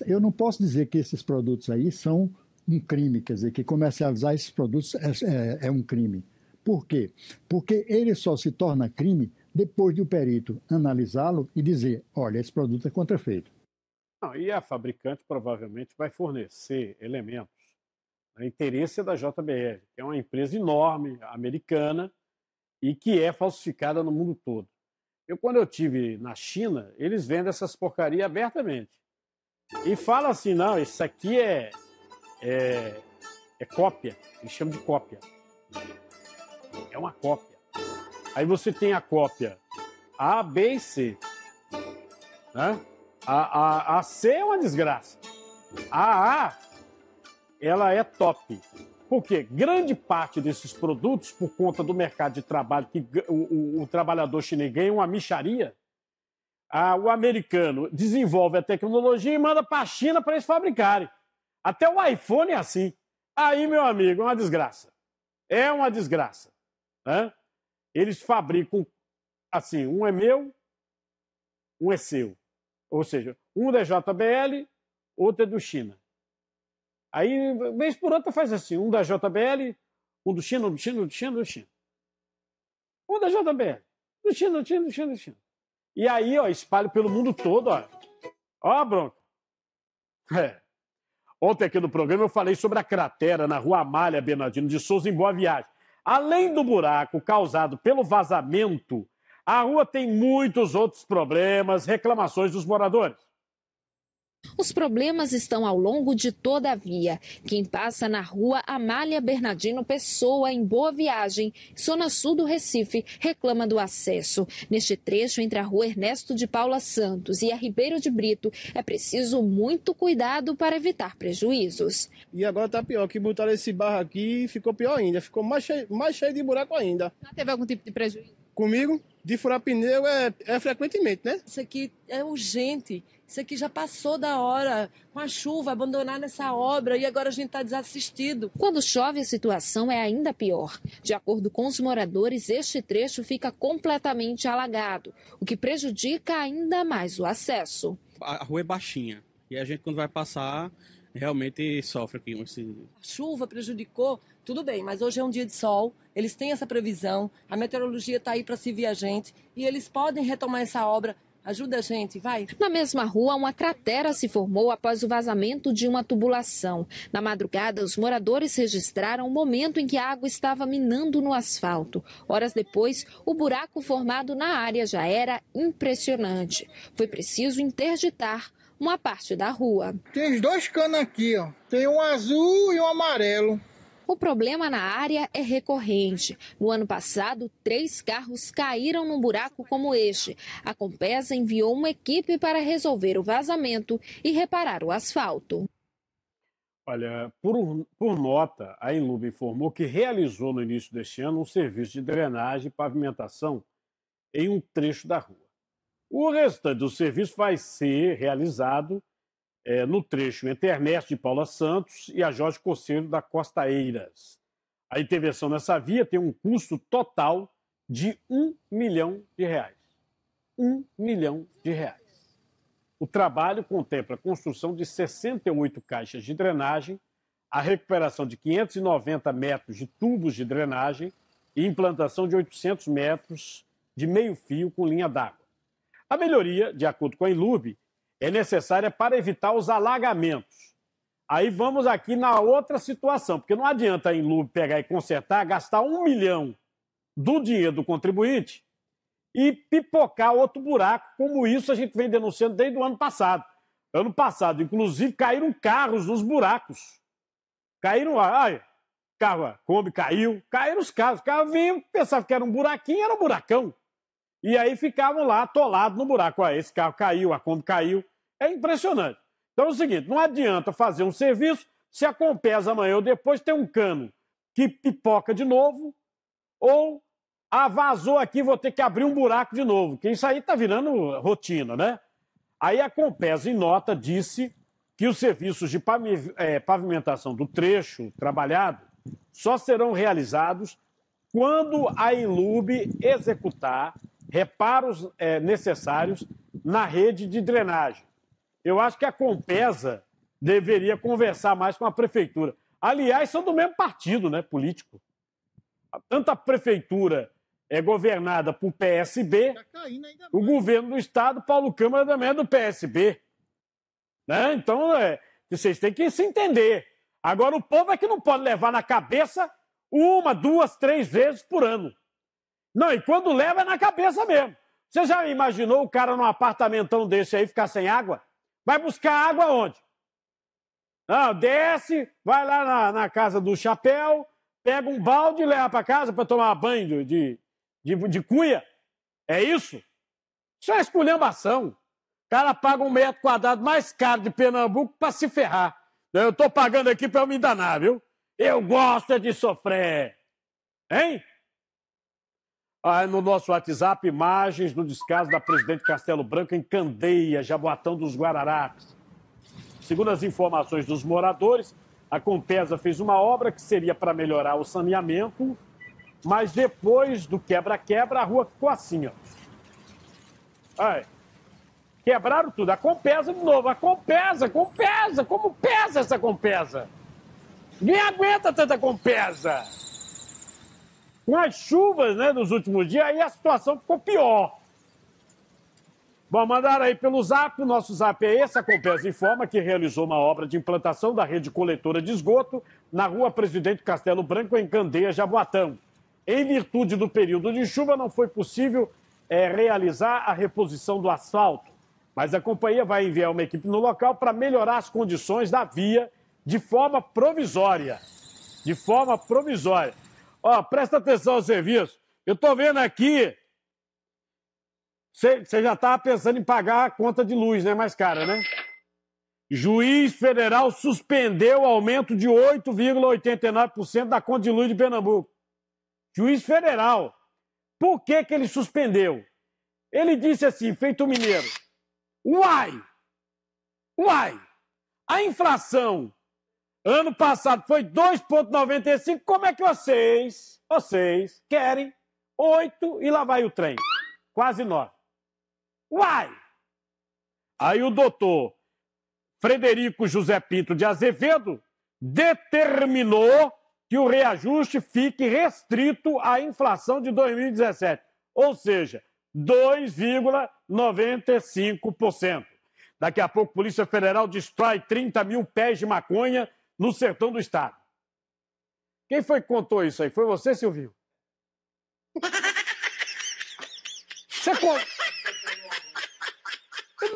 eu não posso dizer que esses produtos aí são um crime, quer dizer, que comercializar esses produtos é um crime. Por quê? Porque ele só se torna crime depois de o perito analisá-lo e dizer, olha, esse produto é contrafeito. Não, e a fabricante provavelmente vai fornecer elementos. O interesse é da JBL, que é uma empresa enorme, americana, e que é falsificada no mundo todo. Quando eu estive na China, eles vendem essas porcarias abertamente. E fala assim, não, isso aqui é cópia, eles chamam de cópia. É uma cópia. Aí você tem a cópia A, B e C. Né? A C é uma desgraça. A A, ela é top. Porque grande parte desses produtos, por conta do mercado de trabalho, que o trabalhador chinês ganha uma mixaria, o americano desenvolve a tecnologia e manda para a China para eles fabricarem. Até o iPhone é assim. Aí, meu amigo, é uma desgraça. É uma desgraça. Né? Eles fabricam assim, um é meu, um é seu. Ou seja, um da JBL, outro é do China. Aí, vez por outra, faz assim, um da JBL, um do China, um do China, um do China, um do China. Um da JBL, do China, do China, do China, do China. E aí, ó, espalha pelo mundo todo, ó. Ó a bronca. Ontem aqui no programa eu falei sobre a cratera na rua Amália Bernardino de Souza, em Boa Viagem. Além do buraco causado pelo vazamento, a rua tem muitos outros problemas, reclamações dos moradores. Os problemas estão ao longo de toda a via. Quem passa na rua Amália Bernardino Pessoa, em Boa Viagem, zona sul do Recife, reclama do acesso. Neste trecho entre a rua Ernesto de Paula Santos e a Ribeiro de Brito, é preciso muito cuidado para evitar prejuízos. E agora tá pior, que botaram esse barro aqui e ficou pior ainda, ficou mais cheio de buraco ainda. Já teve algum tipo de prejuízo? Comigo, de furar pneu é frequentemente, né? Isso aqui é urgente. Isso aqui já passou da hora, com a chuva, abandonar nessa obra e agora a gente está desassistido. Quando chove, a situação é ainda pior. De acordo com os moradores, este trecho fica completamente alagado, o que prejudica ainda mais o acesso. A rua é baixinha e a gente, quando vai passar, realmente sofre aqui. A chuva prejudicou, tudo bem, mas hoje é um dia de sol, eles têm essa previsão, a meteorologia está aí para servir a gente e eles podem retomar essa obra. Ajuda a gente, vai. Na mesma rua, uma cratera se formou após o vazamento de uma tubulação. Na madrugada, os moradores registraram o momento em que a água estava minando no asfalto. Horas depois, o buraco formado na área já era impressionante. Foi preciso interditar uma parte da rua. Tem os dois canos aqui, ó. Tem um azul e um amarelo. O problema na área é recorrente. No ano passado, 3 carros caíram num buraco como este. A Compesa enviou uma equipe para resolver o vazamento e reparar o asfalto. Olha, por nota, a Inlub informou que realizou no início deste ano um serviço de drenagem e pavimentação em um trecho da rua. O restante do serviço vai ser realizado no trecho entre Ernesto de Paula Santos e a Jorge Coceiro da Costa Eiras. A intervenção nessa via tem um custo total de R$1 milhão. R$1 milhão. O trabalho contempla a construção de 68 caixas de drenagem, a recuperação de 590 metros de tubos de drenagem e implantação de 800 metros de meio-fio com linha d'água. A melhoria, de acordo com a Inlub, é necessária para evitar os alagamentos. Aí vamos aqui na outra situação, porque não adianta a Inlub pegar e consertar, gastar R$1 milhão do dinheiro do contribuinte e pipocar outro buraco, como isso a gente vem denunciando desde o ano passado. Ano passado, inclusive, caíram carros nos buracos. Caíram, carro, a Kombi caiu, caíram os carros. Os carros vinham, pensavam que era um buraquinho, era um buracão. E aí ficavam lá atolados no buraco. Esse carro caiu, a Kombi caiu. É impressionante. Então é o seguinte, não adianta fazer um serviço se a Compesa amanhã ou depois tem um cano que pipoca de novo ou vazou aqui, vou ter que abrir um buraco de novo, que isso aí está virando rotina, né? Aí a Compesa, em nota, disse que os serviços de pavimentação do trecho trabalhado só serão realizados quando a Inlub executar reparos necessários na rede de drenagem. Eu acho que a Compesa deveria conversar mais com a prefeitura. Aliás, são do mesmo partido, né, político. Tanto a prefeitura é governada por PSB, o governo do estado, Paulo Câmara, também é do PSB. Né? Então, vocês têm que se entender. Agora, o povo é que não pode levar na cabeça 1, 2, 3 vezes por ano. Não, e quando leva é na cabeça mesmo. Você já imaginou o cara num apartamentão desse aí ficar sem água? Vai buscar água onde? Não, desce, vai lá na casa do chapéu, pega um balde e leva para casa para tomar banho de cuia. É isso? Isso é esculhambação. O cara paga 1 metro quadrado mais caro de Pernambuco para se ferrar. Eu estou pagando aqui para eu me enganar, viu? Eu gosto de sofrer. Hein? No nosso WhatsApp, imagens do descaso da Presidente Castelo Branco em Candeia, Jaboatão dos Guararapes. Segundo as informações dos moradores, a Compesa fez uma obra que seria para melhorar o saneamento, mas depois do quebra-quebra, a rua ficou assim, ó. Aí. Quebraram tudo. A Compesa de novo. A Compesa. Como pesa essa Compesa? Ninguém aguenta tanta Compesa. Com as chuvas, né, dos últimos dias, aí a situação ficou pior. Bom, mandaram aí pelo Zap, o nosso Zap é esse. A Compesa informa que realizou uma obra de implantação da rede coletora de esgoto na rua Presidente Castelo Branco, em Candeia, Jaboatão. Em virtude do período de chuva, não foi possível realizar a reposição do asfalto. Mas a companhia vai enviar uma equipe no local para melhorar as condições da via de forma provisória. De forma provisória. Ó, presta atenção ao serviço. Eu estou vendo aqui. Você já estava pensando em pagar a conta de luz, né? Mais cara, né? Juiz federal suspendeu o aumento de 8,89% da conta de luz de Pernambuco. Juiz federal. Por que ele suspendeu? Ele disse assim, feito mineiro. Uai! A inflação ano passado foi 2,95. Como é que vocês querem 8 e lá vai o trem? Quase 9. Uai! Aí o doutor Frederico José Pinto de Azevedo determinou que o reajuste fique restrito à inflação de 2017. Ou seja, 2,95%. Daqui a pouco, a Polícia Federal destrói 30 mil pés de maconha no sertão do estado. Quem foi que contou isso aí? Foi você, Silvio? Você contou?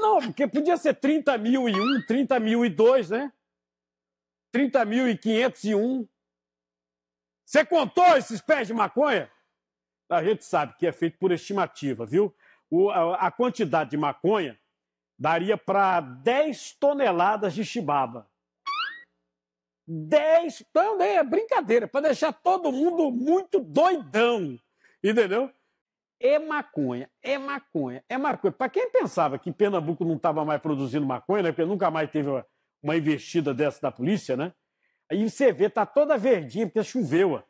Não, porque podia ser 30.001, 30.002, né? 30.501. Você contou esses pés de maconha? A gente sabe que é feito por estimativa, viu? A quantidade de maconha daria para 10 toneladas de chibaba. 10 também é brincadeira, para deixar todo mundo muito doidão, entendeu? É maconha. Para quem pensava que Pernambuco não estava mais produzindo maconha, né? Porque nunca mais teve uma investida dessa da polícia, né? Aí você vê, tá toda verdinha, porque choveu.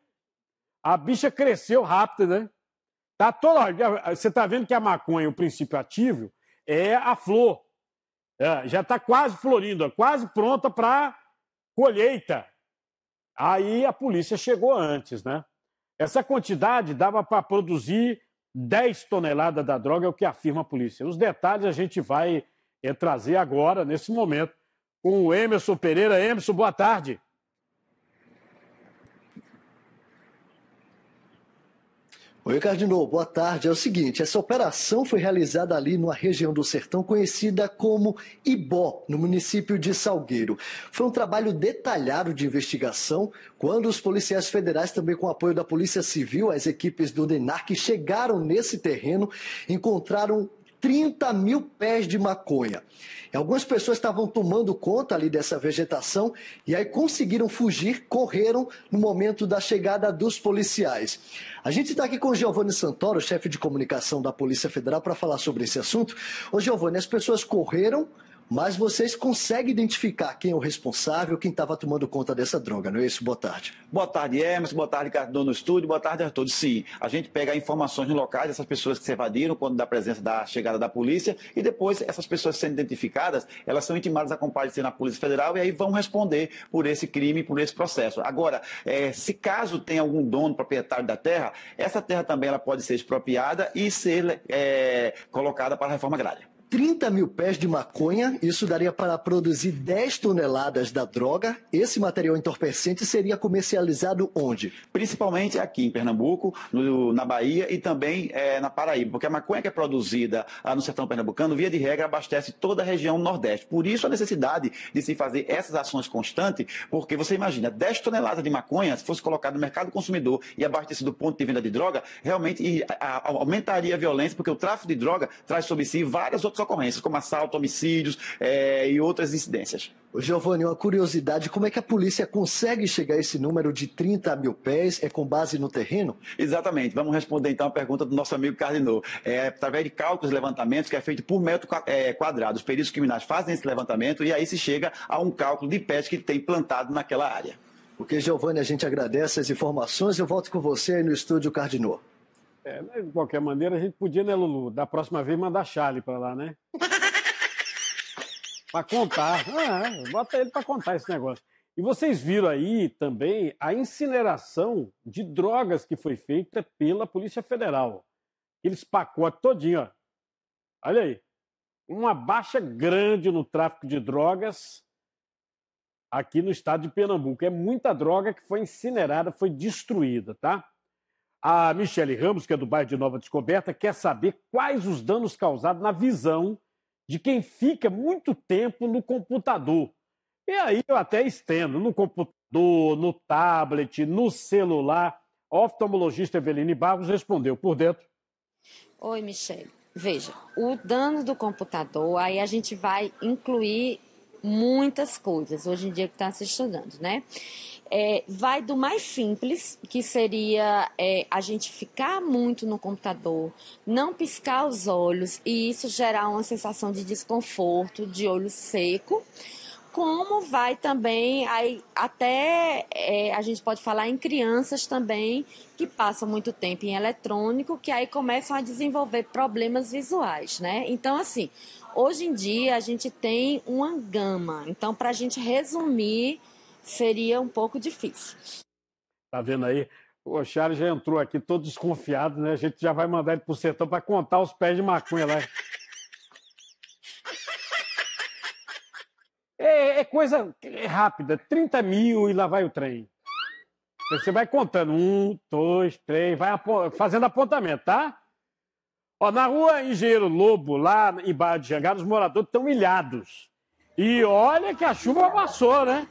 A bicha cresceu rápido, né? Tá toda... Você tá vendo que a maconha, o princípio ativo, é a flor. Já está quase florindo, quase pronta para colheita. Aí a polícia chegou antes, né? Essa quantidade dava para produzir 10 toneladas da droga, é o que afirma a polícia. Os detalhes a gente vai trazer agora, nesse momento, com o Emerson Pereira. Emerson, boa tarde. Oi, Cardinô, boa tarde. É o seguinte, essa operação foi realizada ali numa região do sertão conhecida como Ibó, no município de Salgueiro. Foi um trabalho detalhado de investigação, quando os policiais federais, também com o apoio da Polícia Civil, as equipes do DENARC, chegaram nesse terreno, encontraram 30 mil pés de maconha. E algumas pessoas estavam tomando conta ali dessa vegetação e aí conseguiram fugir, correram no momento da chegada dos policiais. A gente está aqui com o Giovanni Santoro, chefe de comunicação da Polícia Federal, para falar sobre esse assunto. Ô Giovanni, as pessoas correram Mas vocês conseguem identificar quem é o responsável, quem estava tomando conta dessa droga, não é isso? Boa tarde. Boa tarde, Emerson. Boa tarde, Cardono no estúdio. Boa tarde a todos. Sim, a gente pega informações no locais dessas pessoas que se evadiram quando da presença da chegada da polícia e depois essas pessoas sendo identificadas, elas são intimadas a comparecer na Polícia Federal e aí vão responder por esse crime, por esse processo. Agora, se caso tem algum dono proprietário da terra, essa terra também ela pode ser expropriada e ser colocada para a reforma agrária. 30 mil pés de maconha, isso daria para produzir 10 toneladas da droga. Esse material entorpecente seria comercializado onde? Principalmente aqui em Pernambuco, na Bahia e também na Paraíba, porque a maconha que é produzida no sertão pernambucano, via de regra, abastece toda a região nordeste. Por isso a necessidade de se fazer essas ações constantes, porque você imagina, 10 toneladas de maconha, se fosse colocado no mercado consumidor e abastecido do ponto de venda de droga, realmente aumentaria a violência, porque o tráfico de droga traz sobre si várias outras ocorrências, como assalto, homicídios e outras incidências. Giovanni, uma curiosidade, como é que a polícia consegue chegar a esse número de 30 mil pés? É com base no terreno? Exatamente. Vamos responder então a pergunta do nosso amigo Cardinô. Através de cálculos e levantamentos que é feito por metro quadrado. Os peritos criminais fazem esse levantamento e aí se chega a um cálculo de pés que tem plantado naquela área. Porque, Giovanni, a gente agradece as informações. Eu volto com você aí no estúdio, Cardinô. De qualquer maneira, a gente podia, né, Lulu, da próxima vez mandar Charlie para lá, né? Para contar. Bota ele para contar esse negócio. E vocês viram aí também a incineração de drogas que foi feita pela Polícia Federal. Aqueles pacotes todinho, ó. Olha aí. Uma baixa grande no tráfico de drogas aqui no estado de Pernambuco. É muita droga que foi incinerada, foi destruída, tá? A Michele Ramos, que é do bairro de Nova Descoberta, quer saber quais os danos causados na visão de quem fica muito tempo no computador. E aí eu até estendo, no computador, no tablet, no celular. A oftalmologista Eveline Barros respondeu por dentro. Oi, Michele. Veja, o dano do computador, aí a gente vai incluir muitas coisas, hoje em dia que está se estudando, né? Vai do mais simples, que seria a gente ficar muito no computador, não piscar os olhos e isso gerar uma sensação de desconforto, de olho seco, como vai também, até a gente pode falar em crianças também que passam muito tempo em eletrônico, que aí começam a desenvolver problemas visuais, né? Então, assim, hoje em dia a gente tem uma gama, então para a gente resumir, seria um pouco difícil. Tá vendo aí? O Charles já entrou aqui todo desconfiado, né? A gente já vai mandar ele pro sertão para contar os pés de maconha lá. É coisa rápida, 30 mil e lá vai o trem. Você vai contando, 1, 2, 3, vai fazendo apontamento, tá? Ó, na rua Engenheiro Lobo, lá em Barra de Jangada, os moradores estão ilhados. E olha que a chuva passou, né?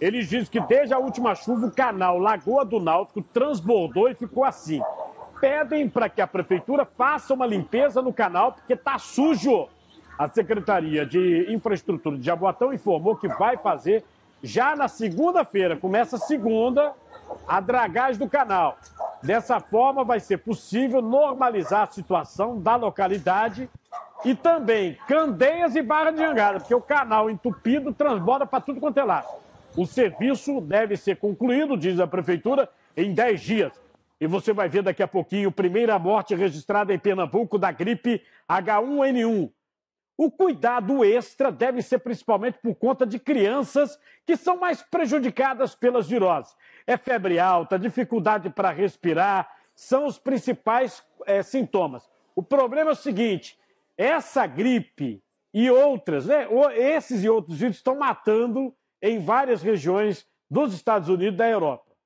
Eles dizem que desde a última chuva o canal Lagoa do Náutico transbordou e ficou assim. Pedem para que a prefeitura faça uma limpeza no canal porque está sujo. A Secretaria de Infraestrutura de Jaboatão informou que vai fazer já na segunda-feira, começa segunda, a dragagem do canal. Dessa forma vai ser possível normalizar a situação da localidade e também Candeias e Barra de Jangada, porque o canal entupido transborda para tudo quanto é lado. O serviço deve ser concluído, diz a Prefeitura, em 10 dias. E você vai ver daqui a pouquinho a primeira morte registrada em Pernambuco da gripe H1N1. O cuidado extra deve ser principalmente por conta de crianças que são mais prejudicadas pelas viroses. Febre alta, dificuldade para respirar, são os principais sintomas. O problema é o seguinte, essa gripe e outras, né? Esses e outros vírus estão matando em várias regiões dos Estados Unidos e da Europa,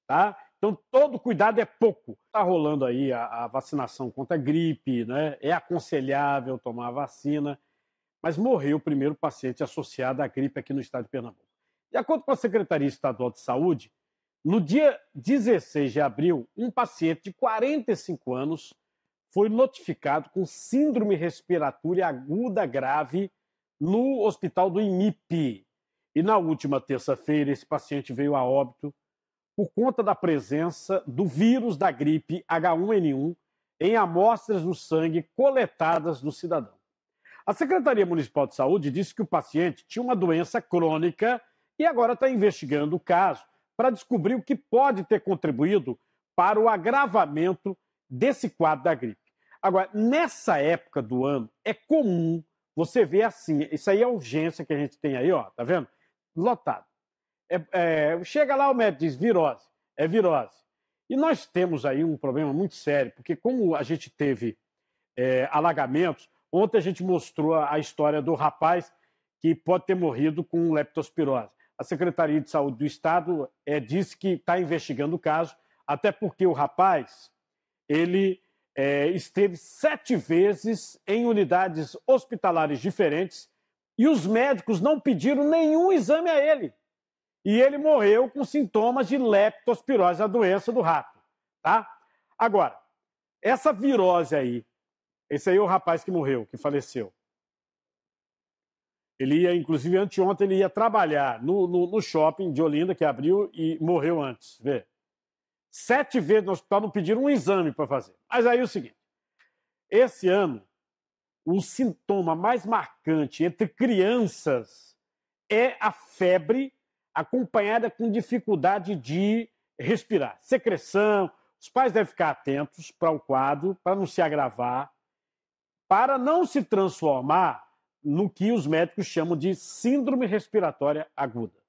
tá? Então, todo cuidado é pouco. Está rolando aí a vacinação contra a gripe, né? É aconselhável tomar a vacina, mas morreu o primeiro paciente associado à gripe aqui no estado de Pernambuco. De acordo com a Secretaria Estadual de Saúde, no dia 16 de abril, um paciente de 45 anos foi notificado com síndrome respiratória aguda grave no hospital do IMIP. E na última terça-feira, esse paciente veio a óbito por conta da presença do vírus da gripe H1N1 em amostras do sangue coletadas do cidadão. A Secretaria Municipal de Saúde disse que o paciente tinha uma doença crônica e agora está investigando o caso para descobrir o que pode ter contribuído para o agravamento desse quadro da gripe. Agora, nessa época do ano, é comum você ver assim, isso aí é a urgência que a gente tem aí, ó, tá vendo? Lotado. Chega lá, o médico diz virose, é virose. E nós temos aí um problema muito sério, porque como a gente teve alagamentos, ontem a gente mostrou a história do rapaz que pode ter morrido com leptospirose. A Secretaria de Saúde do Estado disse que está investigando o caso, até porque o rapaz, ele esteve 7 vezes em unidades hospitalares diferentes e os médicos não pediram nenhum exame a ele. E ele morreu com sintomas de leptospirose, a doença do rato. Tá? Agora, essa virose aí, esse aí é o rapaz que morreu, que faleceu. Ele ia, inclusive, anteontem, ele ia trabalhar no shopping de Olinda, que abriu, e morreu antes. Vê. 7 vezes no hospital não pediram um exame para fazer. Mas aí é o seguinte, esse ano, o sintoma mais marcante entre crianças é a febre acompanhada com dificuldade de respirar, secreção. Os pais devem ficar atentos para o quadro, para não se agravar, para não se transformar no que os médicos chamam de síndrome respiratória aguda.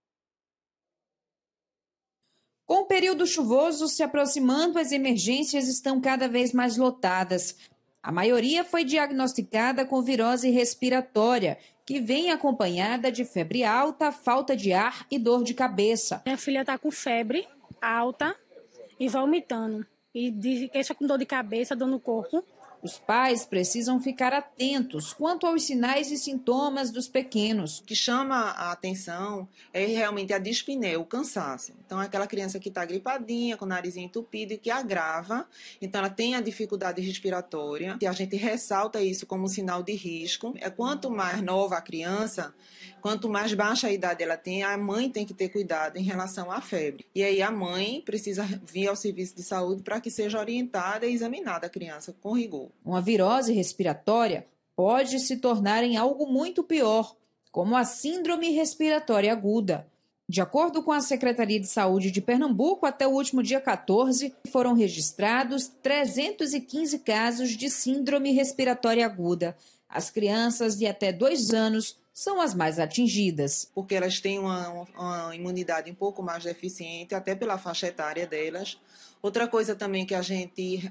Com o período chuvoso se aproximando, as emergências estão cada vez mais lotadas. A maioria foi diagnosticada com virose respiratória, que vem acompanhada de febre alta, falta de ar e dor de cabeça. Minha filha está com febre alta e vomitando. E queixa com dor de cabeça, dor no corpo. Os pais precisam ficar atentos quanto aos sinais e sintomas dos pequenos. O que chama a atenção é realmente a dispneia, o cansaço. Então, é aquela criança que está gripadinha, com o narizinho entupido e que agrava. Então, ela tem a dificuldade respiratória. E a gente ressalta isso como sinal de risco. Quanto mais nova a criança, quanto mais baixa a idade ela tem, a mãe tem que ter cuidado em relação à febre. E aí a mãe precisa vir ao serviço de saúde para que seja orientada e examinada a criança com rigor. Uma virose respiratória pode se tornar em algo muito pior, como a síndrome respiratória aguda. De acordo com a Secretaria de Saúde de Pernambuco, até o último dia 14, foram registrados 315 casos de síndrome respiratória aguda. As crianças de até 2 anos são as mais atingidas. Porque elas têm uma imunidade um pouco mais deficiente, até pela faixa etária delas. Outra coisa também que a gente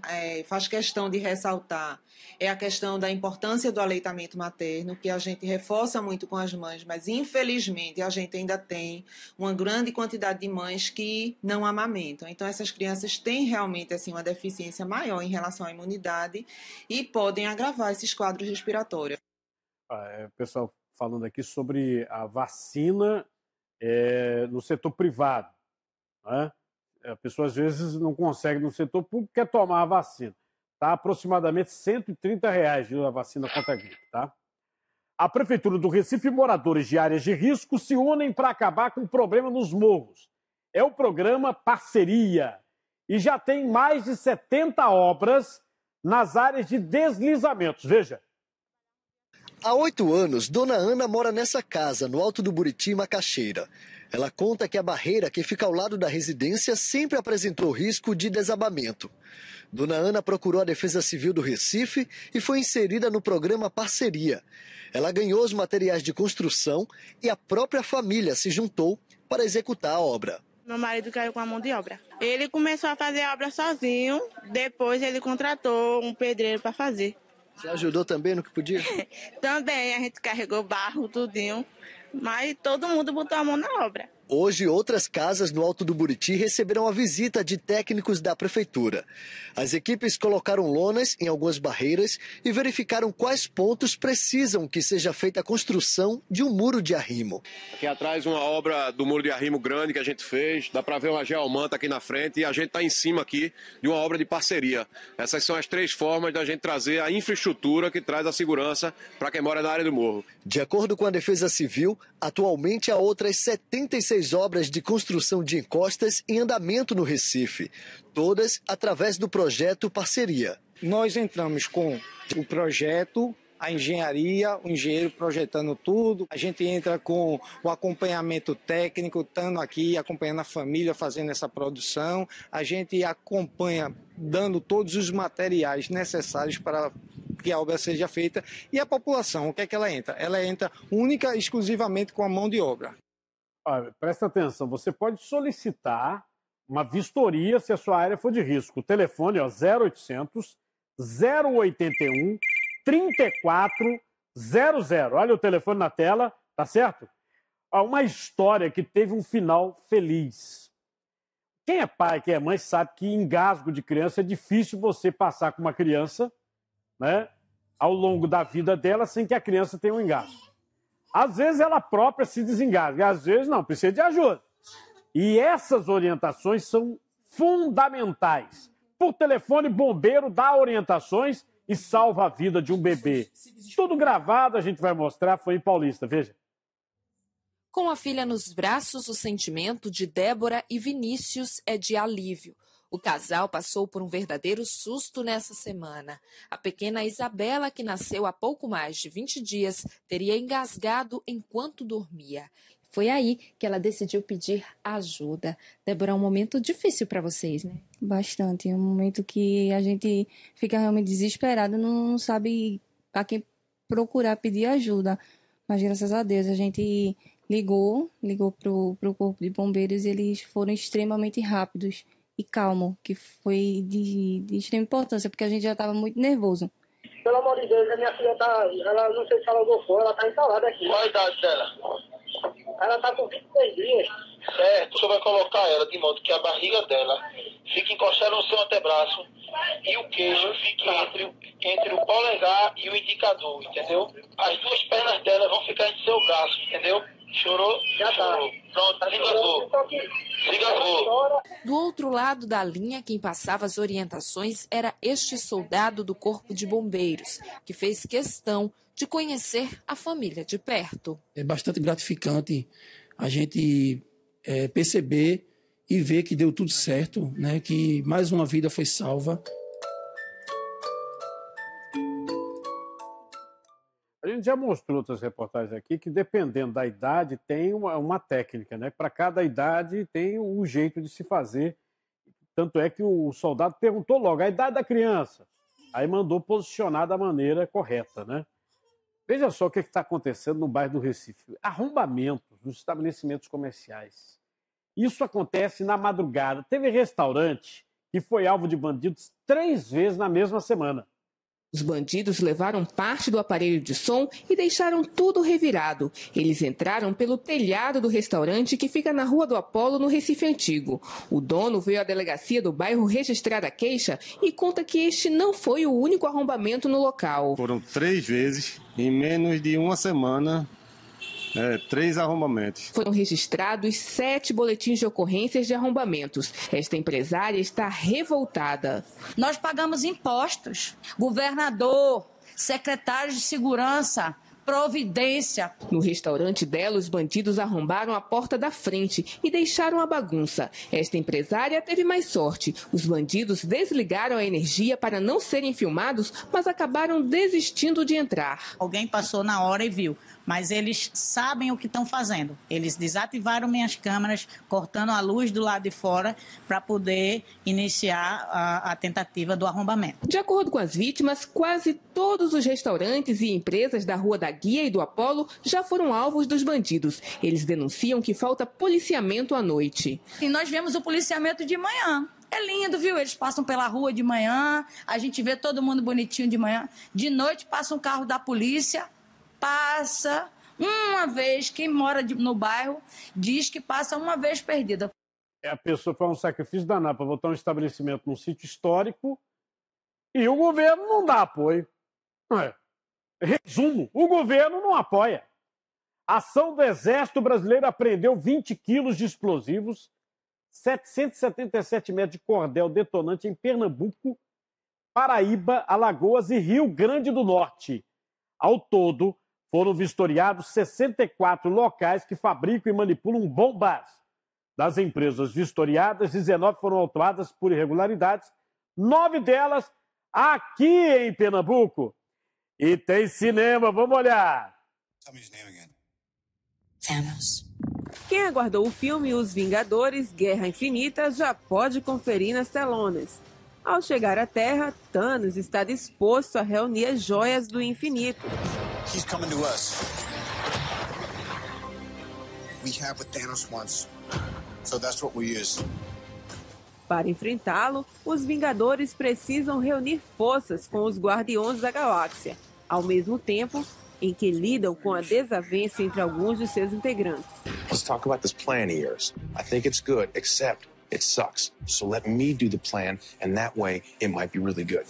faz questão de ressaltar é a questão da importância do aleitamento materno, que a gente reforça muito com as mães, mas infelizmente a gente ainda tem uma grande quantidade de mães que não amamentam. Então essas crianças têm realmente assim, uma deficiência maior em relação à imunidade e podem agravar esses quadros respiratórios. Pessoal falando aqui sobre a vacina no setor privado, né? A pessoa às vezes não consegue no setor público, quer tomar a vacina. Está aproximadamente R$130, viu, a vacina contra a gripe, tá? A Prefeitura do Recife e moradores de áreas de risco se unem para acabar com o problema nos morros. É o programa Parceria e já tem mais de 70 obras nas áreas de deslizamentos. Veja. Há 8 anos, Dona Ana mora nessa casa, no Alto do Buriti, Macaxeira. Ela conta que a barreira que fica ao lado da residência sempre apresentou risco de desabamento. Dona Ana procurou a Defesa Civil do Recife e foi inserida no programa Parceria. Ela ganhou os materiais de construção e a própria família se juntou para executar a obra. Meu marido caiu com a mão de obra. Ele começou a fazer a obra sozinho, depois ele contratou um pedreiro para fazer. Você ajudou também no que podia? Também, a gente carregou barro, tudinho. Mas todo mundo botou a mão na obra. Hoje, outras casas no Alto do Buriti receberam a visita de técnicos da Prefeitura. As equipes colocaram lonas em algumas barreiras e verificaram quais pontos precisam que seja feita a construção de um muro de arrimo. Aqui atrás uma obra do muro de arrimo grande que a gente fez, dá para ver uma geomanta aqui na frente e a gente está em cima aqui de uma obra de parceria. Essas são as 3 formas da gente trazer a infraestrutura que traz a segurança para quem mora na área do morro. De acordo com a Defesa Civil, atualmente há outras 76 obras de construção de encostas em andamento no Recife, todas através do projeto Parceria. Nós entramos com o projeto a engenharia, o engenheiro projetando tudo. A gente entra com o acompanhamento técnico, estando aqui, acompanhando a família, fazendo essa produção. A gente acompanha, dando todos os materiais necessários para que a obra seja feita. E a população, o que é que ela entra? Ela entra única e exclusivamente com a mão de obra. Olha, presta atenção, você pode solicitar uma vistoria se a sua área for de risco. O telefone é 0800 081 3400. Olha o telefone na tela, tá certo? Uma história que teve um final feliz. Quem é pai, quem é mãe, sabe que engasgo de criança é difícil você passar com uma criança, né, ao longo da vida dela sem que a criança tenha um engasgo. Às vezes ela própria se desengasga, às vezes não, precisa de ajuda. E essas orientações são fundamentais. Por telefone, bombeiro dá orientações e salva a vida de um bebê. Tudo gravado, a gente vai mostrar, foi em Paulista, veja. Com a filha nos braços, o sentimento de Débora e Vinícius é de alívio. O casal passou por um verdadeiro susto nessa semana. A pequena Isabela, que nasceu há pouco mais de 20 dias, teria engasgado enquanto dormia. Foi aí que ela decidiu pedir ajuda. Débora, é um momento difícil para vocês, né? Bastante. É um momento que a gente fica realmente desesperado, não sabe a quem procurar pedir ajuda. Mas, graças a Deus, a gente ligou pro Corpo de Bombeiros e eles foram extremamente rápidos e calmos, que foi de extrema importância, porque a gente já estava muito nervoso. Pelo amor de Deus, a minha filha ela não sei se ela gostou, ela está entalada aqui. Qual a idade dela? Ela está com 23 dias. Certo, você vai colocar ela de modo que a barriga dela fique encostada no seu antebraço e o queixo fique entre o polegar e o indicador, entendeu? As duas pernas dela vão ficar entre seu braço, entendeu? Chorou? Já chorou. Pronto, desligou. Do outro lado da linha, quem passava as orientações era este soldado do Corpo de Bombeiros, que fez questão de conhecer a família de perto. É bastante gratificante a gente perceber e ver que deu tudo certo, né? Que mais uma vida foi salva. A gente já mostrou outras reportagens aqui que, dependendo da idade, tem uma técnica, né? Para cada idade tem um jeito de se fazer. Tanto é que o soldado perguntou logo a idade da criança. Aí mandou posicionar da maneira correta, né? Veja só o que está acontecendo no bairro do Recife. Arrombamentos nos estabelecimentos comerciais. Isso acontece na madrugada. Teve restaurante que foi alvo de bandidos 3 vezes na mesma semana. Os bandidos levaram parte do aparelho de som e deixaram tudo revirado. Eles entraram pelo telhado do restaurante que fica na Rua do Apolo, no Recife Antigo. O dono veio à delegacia do bairro registrar a queixa e conta que este não foi o único arrombamento no local. Foram 3 vezes, em menos de uma semana, 3 arrombamentos. Foram registrados 7 boletins de ocorrências de arrombamentos. Esta empresária está revoltada. Nós pagamos impostos. Governador, secretário de segurança, providência. No restaurante dela, os bandidos arrombaram a porta da frente e deixaram a bagunça. Esta empresária teve mais sorte. Os bandidos desligaram a energia para não serem filmados, mas acabaram desistindo de entrar. Alguém passou na hora e viu. Mas eles sabem o que estão fazendo. Eles desativaram minhas câmeras, cortando a luz do lado de fora para poder iniciar a tentativa do arrombamento. De acordo com as vítimas, quase todos os restaurantes e empresas da Rua da Guia e do Apolo já foram alvos dos bandidos. Eles denunciam que falta policiamento à noite. E nós vemos o policiamento de manhã. É lindo, viu? Eles passam pela rua de manhã, a gente vê todo mundo bonitinho de manhã. De noite passa um carro da polícia, passa uma vez. Quem mora no bairro diz que passa uma vez perdida. A pessoa faz um sacrifício danado para botar um estabelecimento num sítio histórico e o governo não dá apoio. Resumo, o governo não apoia. A ação do Exército Brasileiro apreendeu 20 quilos de explosivos, 777 metros de cordel detonante em Pernambuco, Paraíba, Alagoas e Rio Grande do Norte. Ao todo, foram vistoriados 64 locais que fabricam e manipulam bombas. Das empresas vistoriadas, 19 foram autuadas por irregularidades, 9 delas aqui em Pernambuco. E tem cinema, vamos olhar. Thanos. Quem aguardou o filme Os Vingadores Guerra Infinita já pode conferir nas telonas. Ao chegar à Terra, Thanos está disposto a reunir as joias do infinito. He's coming to us. We have what Thanos wants. So that's what we use. Para enfrentá-lo, os Vingadores precisam reunir forças com os Guardiões da Galáxia, ao mesmo tempo em que lidam com a desavença entre alguns de seus integrantes. Let's talk about this plan of yours. I think it's good, except it sucks. So let me do the plan, and that way it might be really good.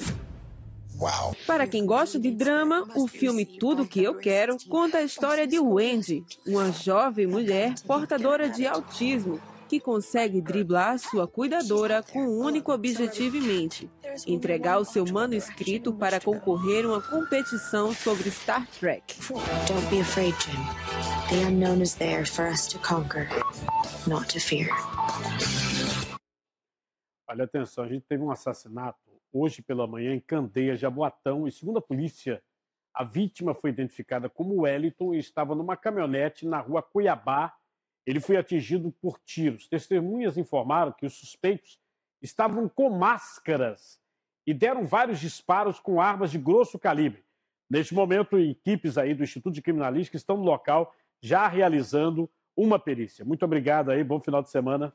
Wow. Para quem gosta de drama, o filme Tudo Que Eu Quero conta a história de Wendy, uma jovem mulher portadora de autismo, que consegue driblar sua cuidadora com um único objetivo em mente: entregar o seu manuscrito para concorrer a uma competição sobre Star Trek. Don't be afraid, Jim. The unknown is there for us to conquer, not to fear. Olha, atenção, a gente teve um assassinato hoje pela manhã em Candeias, Jaboatão, e segundo a polícia, a vítima foi identificada como Wellington e estava numa caminhonete na rua Cuiabá. Ele foi atingido por tiros. Testemunhas informaram que os suspeitos estavam com máscaras e deram vários disparos com armas de grosso calibre. Neste momento, equipes aí do Instituto de Criminalística estão no local já realizando uma perícia. Muito obrigado aí, bom final de semana.